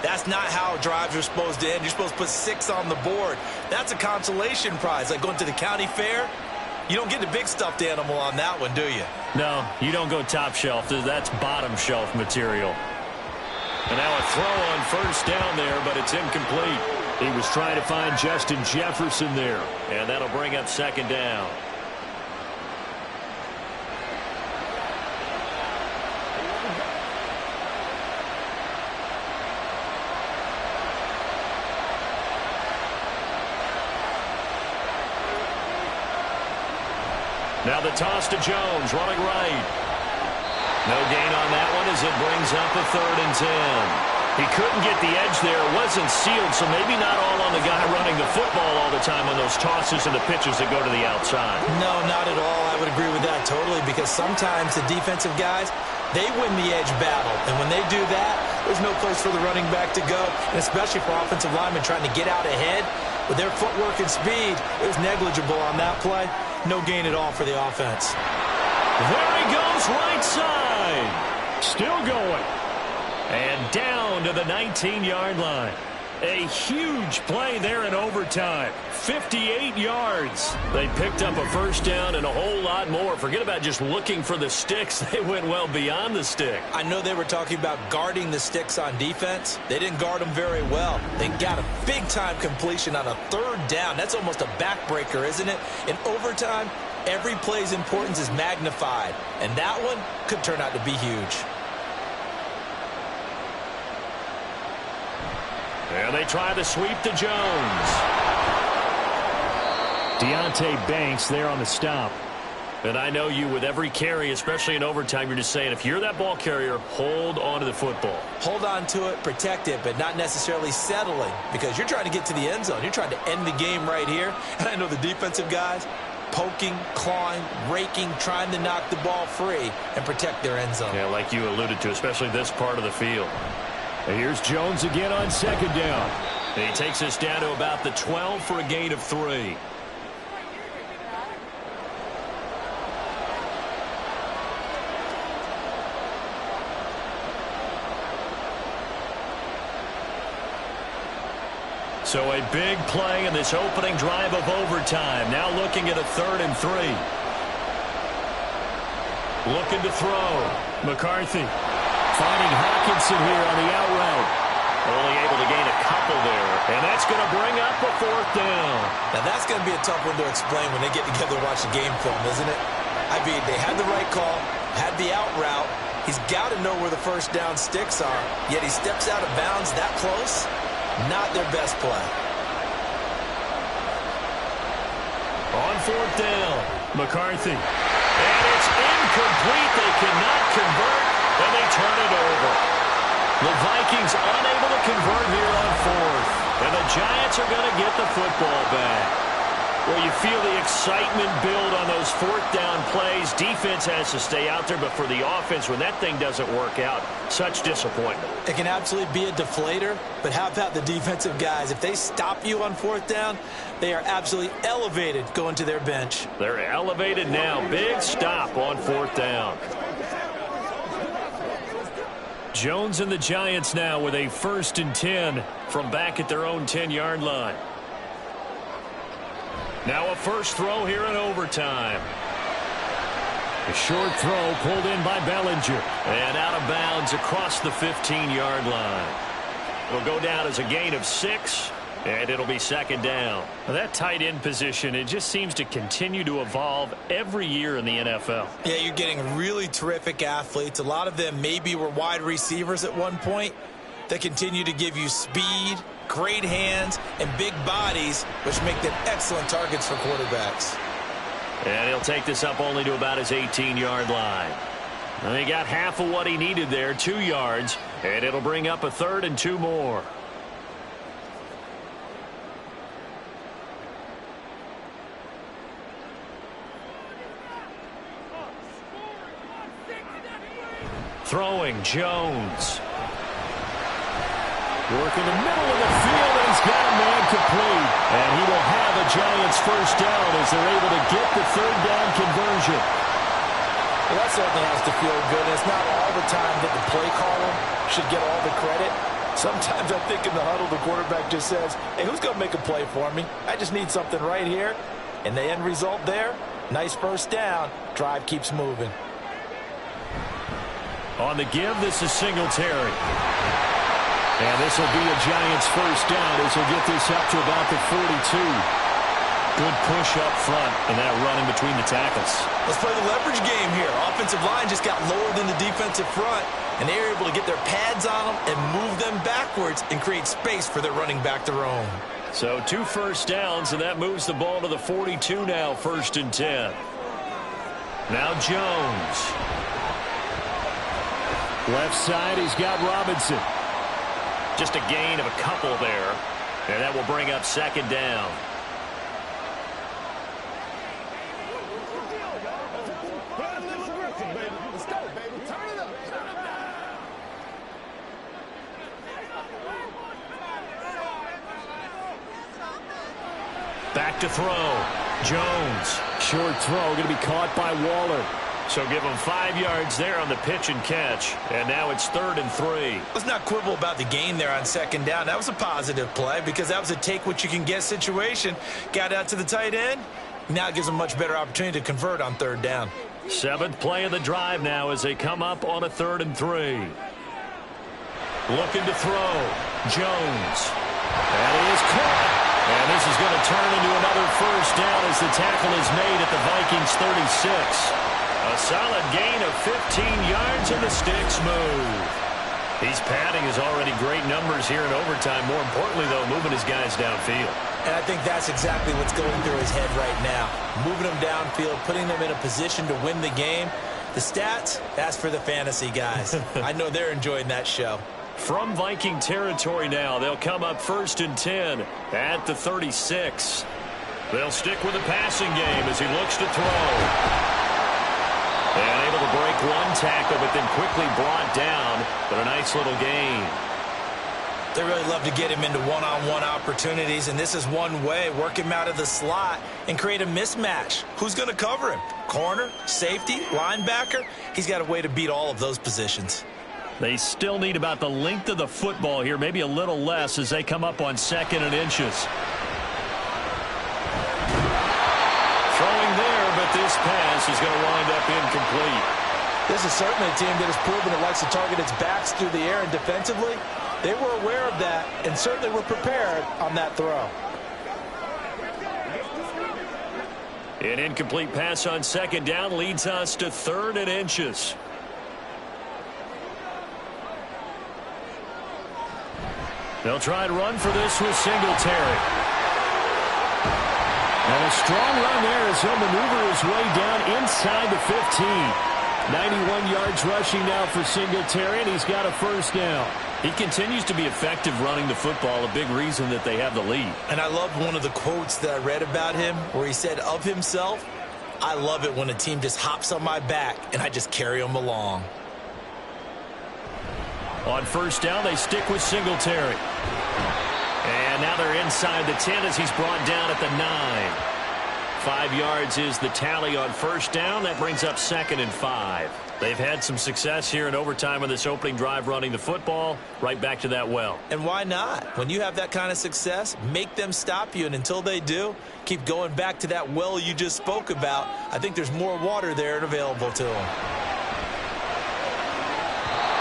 Speaker 3: that's not how drives are supposed to end. You're supposed to put 6 on the board. That's a consolation prize. Like going to the county fair, you don't get the big stuffed animal on that one, do you?
Speaker 2: No, you don't go top shelf. That's bottom shelf material. And now a throw on 1st down there, but it's incomplete. He was trying to find Justin Jefferson there. And that'll bring up 2nd down. Now the toss to Jones, running right. No gain on that one as it brings up a 3rd and 10. He couldn't get the edge there. It wasn't sealed, so maybe not all on the guy running the football all the time on those tosses and the pitches that go to the outside.
Speaker 3: No, not at all. I would agree with that totally, because sometimes the defensive guys, they win the edge battle. And when they do that, there's no place for the running back to go, and especially for offensive linemen trying to get out ahead. With their footwork and speed, it was negligible on that play. No gain at all for the offense.
Speaker 2: There he goes, right side. Still going. And down to the 19-yard line. A huge play there in overtime. 58 yards. They picked up a 1st down and a whole lot more. Forget about just looking for the sticks. They went well beyond the stick.
Speaker 3: I know they were talking about guarding the sticks on defense. They didn't guard them very well. They got a big-time completion on a 3rd down. That's almost a backbreaker, isn't it? In overtime, every play's importance is magnified. And that one could turn out to be huge.
Speaker 2: And they try the sweep to Jones. Deontay Banks there on the stop. And I know you, with every carry, especially in overtime, you're just saying, if you're that ball carrier, hold on to the football.
Speaker 3: Hold on to it, protect it, but not necessarily settling, because you're trying to get to the end zone. You're trying to end the game right here. And I know the defensive guys, poking, clawing, raking, trying to knock the ball free and protect their end zone.
Speaker 2: Yeah, like you alluded to, especially this part of the field. And here's Jones again on 2nd down. And he takes us down to about the 12 for a gain of 3. So a big play in this opening drive of overtime. Now looking at a 3rd and 3. Looking to throw. McCarthy finding Hawkinson here on the out route. Only able to gain a couple there. And that's going to bring up a 4th down.
Speaker 3: Now that's going to be a tough one to explain when they get together to watch the game film, isn't it? I mean, they had the right call, had the out route. He's got to know where the first down sticks are, yet he steps out of bounds that close. Not their best play.
Speaker 2: On 4th down, McCarthy. And it's incomplete. They cannot convert, and they turn it over. The Vikings unable to convert here on 4th. And the Giants are going to get the football back. Well, you feel the excitement build on those 4th down plays. Defense has to stay out there, but for the offense, when that thing doesn't work out, such disappointment.
Speaker 3: It can absolutely be a deflator, but how about the defensive guys? If they stop you on 4th down, they are absolutely elevated going to their bench.
Speaker 2: They're elevated now. Big stop on 4th down. Jones and the Giants now with a 1st and 10 from back at their own 10-yard line. Now a first throw here in overtime. A short throw pulled in by Bellinger. And out of bounds across the 15-yard line. It'll go down as a gain of 6, and it'll be 2nd down. Now that tight end position, it just seems to continue to evolve every year in the NFL.
Speaker 3: Yeah, you're getting really terrific athletes. A lot of them maybe were wide receivers at one point. They continue to give you speed, great hands, and big bodies, which make them excellent targets for quarterbacks.
Speaker 2: And he'll take this up only to about his 18-yard line. And he got half of what he needed there, 2 yards, and it'll bring up a 3rd and 2 more. Throwing, Jones. Working the middle of the field, and he's got a man complete. And he will have a Giants first down as they're able to get the 3rd down conversion.
Speaker 3: Well, that certainly has to feel good. It's not all the time that the play caller should get all the credit. Sometimes I think in the huddle, the quarterback just says, hey, who's going to make a play for me? I just need something right here. And the end result there, nice first down. Drive keeps moving.
Speaker 2: On the give, this is Singletary. And this will be a Giants first down as he'll get this up to about the 42. Good push up front and that run in between the tackles.
Speaker 3: Let's play the leverage game here. Offensive line just got lower than the defensive front, and they were able to get their pads on them and move them backwards and create space for their running back to roam.
Speaker 2: So 2 first downs, and that moves the ball to the 42 now, 1st and 10. Now Jones. Left side, he's got Robinson. Just a gain of a couple there, and that will bring up 2nd down. Back to throw. Jones. Short throw, going to be caught by Waller. So give him 5 yards there on the pitch and catch. And now it's 3rd and 3.
Speaker 3: Let's not quibble about the gain there on 2nd down. That was a positive play because that was a take-what-you-can-get situation. Got out to the tight end. Now it gives them a much better opportunity to convert on 3rd down.
Speaker 2: 7th play of the drive now as they come up on a 3rd and 3. Looking to throw. Jones. That is caught. And this is going to turn into another first down as the tackle is made at the Vikings 36. A solid gain of 15 yards and the sticks move. He's padding his already great numbers here in overtime. More importantly, though, moving his guys downfield.
Speaker 3: And I think that's exactly what's going through his head right now. Moving them downfield, putting them in a position to win the game. The stats, that's for the fantasy guys. I know they're enjoying that show.
Speaker 2: From Viking territory now, they'll come up 1st and 10 at the 36. They'll stick with the passing game as he looks to throw. And able to break one tackle, but then quickly brought down. But a nice little gain.
Speaker 3: They really love to get him into one-on-one opportunities, and this is one way. Work him out of the slot and create a mismatch. Who's going to cover him? Corner, safety, linebacker? He's got a way to beat all of those positions.
Speaker 2: They still need about the length of the football here, maybe a little less as they come up on 2nd and inches. Throwing there, but this pass is going to wind up incomplete.
Speaker 3: This is certainly a team that has proven it likes to target its backs through the air, and defensively, they were aware of that and certainly were prepared on that throw.
Speaker 2: An incomplete pass on 2nd down leads us to 3rd and inches. They'll try and run for this with Singletary. And a strong run there as he'll maneuver his way down inside the 15. 91 yards rushing now for Singletary, and he's got a 1st down. He continues to be effective running the football, a big reason that they have the lead.
Speaker 3: And I love one of the quotes that I read about him where he said of himself, "I love it when a team just hops on my back and I just carry them along."
Speaker 2: On 1st down, they stick with Singletary. And now they're inside the 10 as he's brought down at the 9. 5 yards is the tally on 1st down. That brings up 2nd and 5. They've had some success here in overtime on this opening drive running the football. Right back to that well.
Speaker 3: And why not? When you have that kind of success, make them stop you. And until they do, keep going back to that well you just spoke about. I think there's more water there and available to them.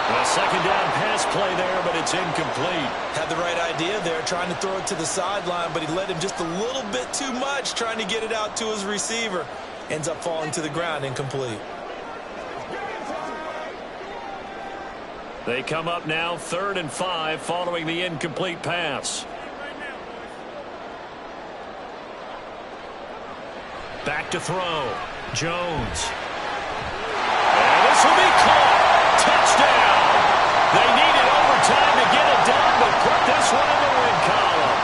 Speaker 2: A 2nd down pass play there, but it's incomplete.
Speaker 3: Had the right idea there, trying to throw it to the sideline, but he led him just a little bit too much, trying to get it out to his receiver. Ends up falling to the ground, incomplete.
Speaker 2: They come up now 3rd and 5 following the incomplete pass. Back to throw. Jones. And this will be caught. Touchdown. They needed overtime to get it done, but put this one in the win column.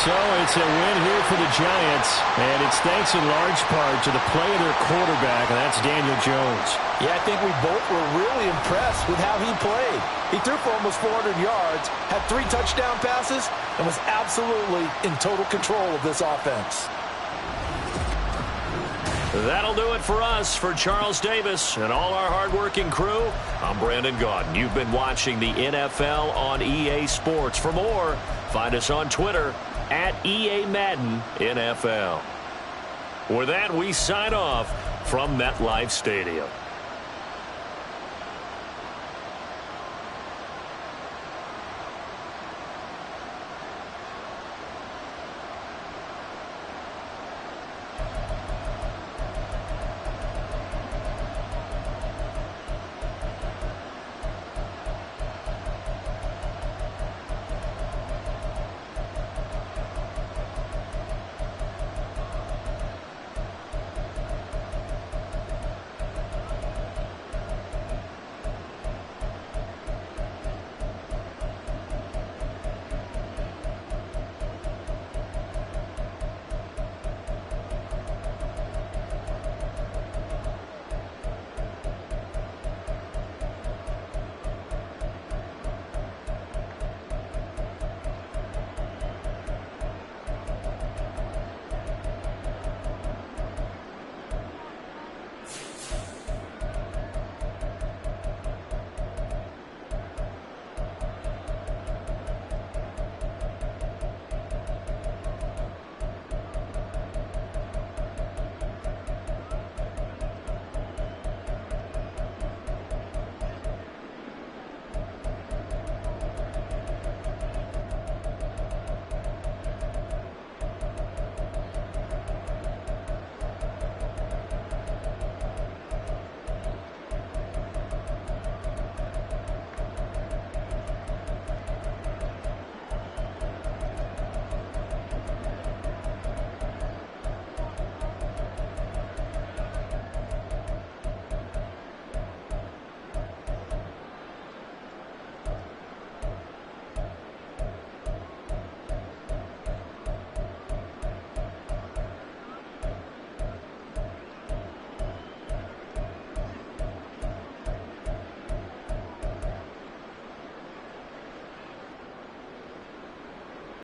Speaker 2: So it's a win here for the Giants, and it's thanks in large part to the play of their quarterback, and that's Daniel Jones.
Speaker 3: Yeah, I think we both were really impressed with how he played. He threw for almost 400 yards, had 3 touchdown passes, and was absolutely in total control of this offense.
Speaker 2: That'll do it for us. For Charles Davis and all our hardworking crew, I'm Brandon Gaudin. You've been watching the NFL on EA Sports. For more, find us on Twitter at EA Madden NFL. With that, we sign off from MetLife Stadium.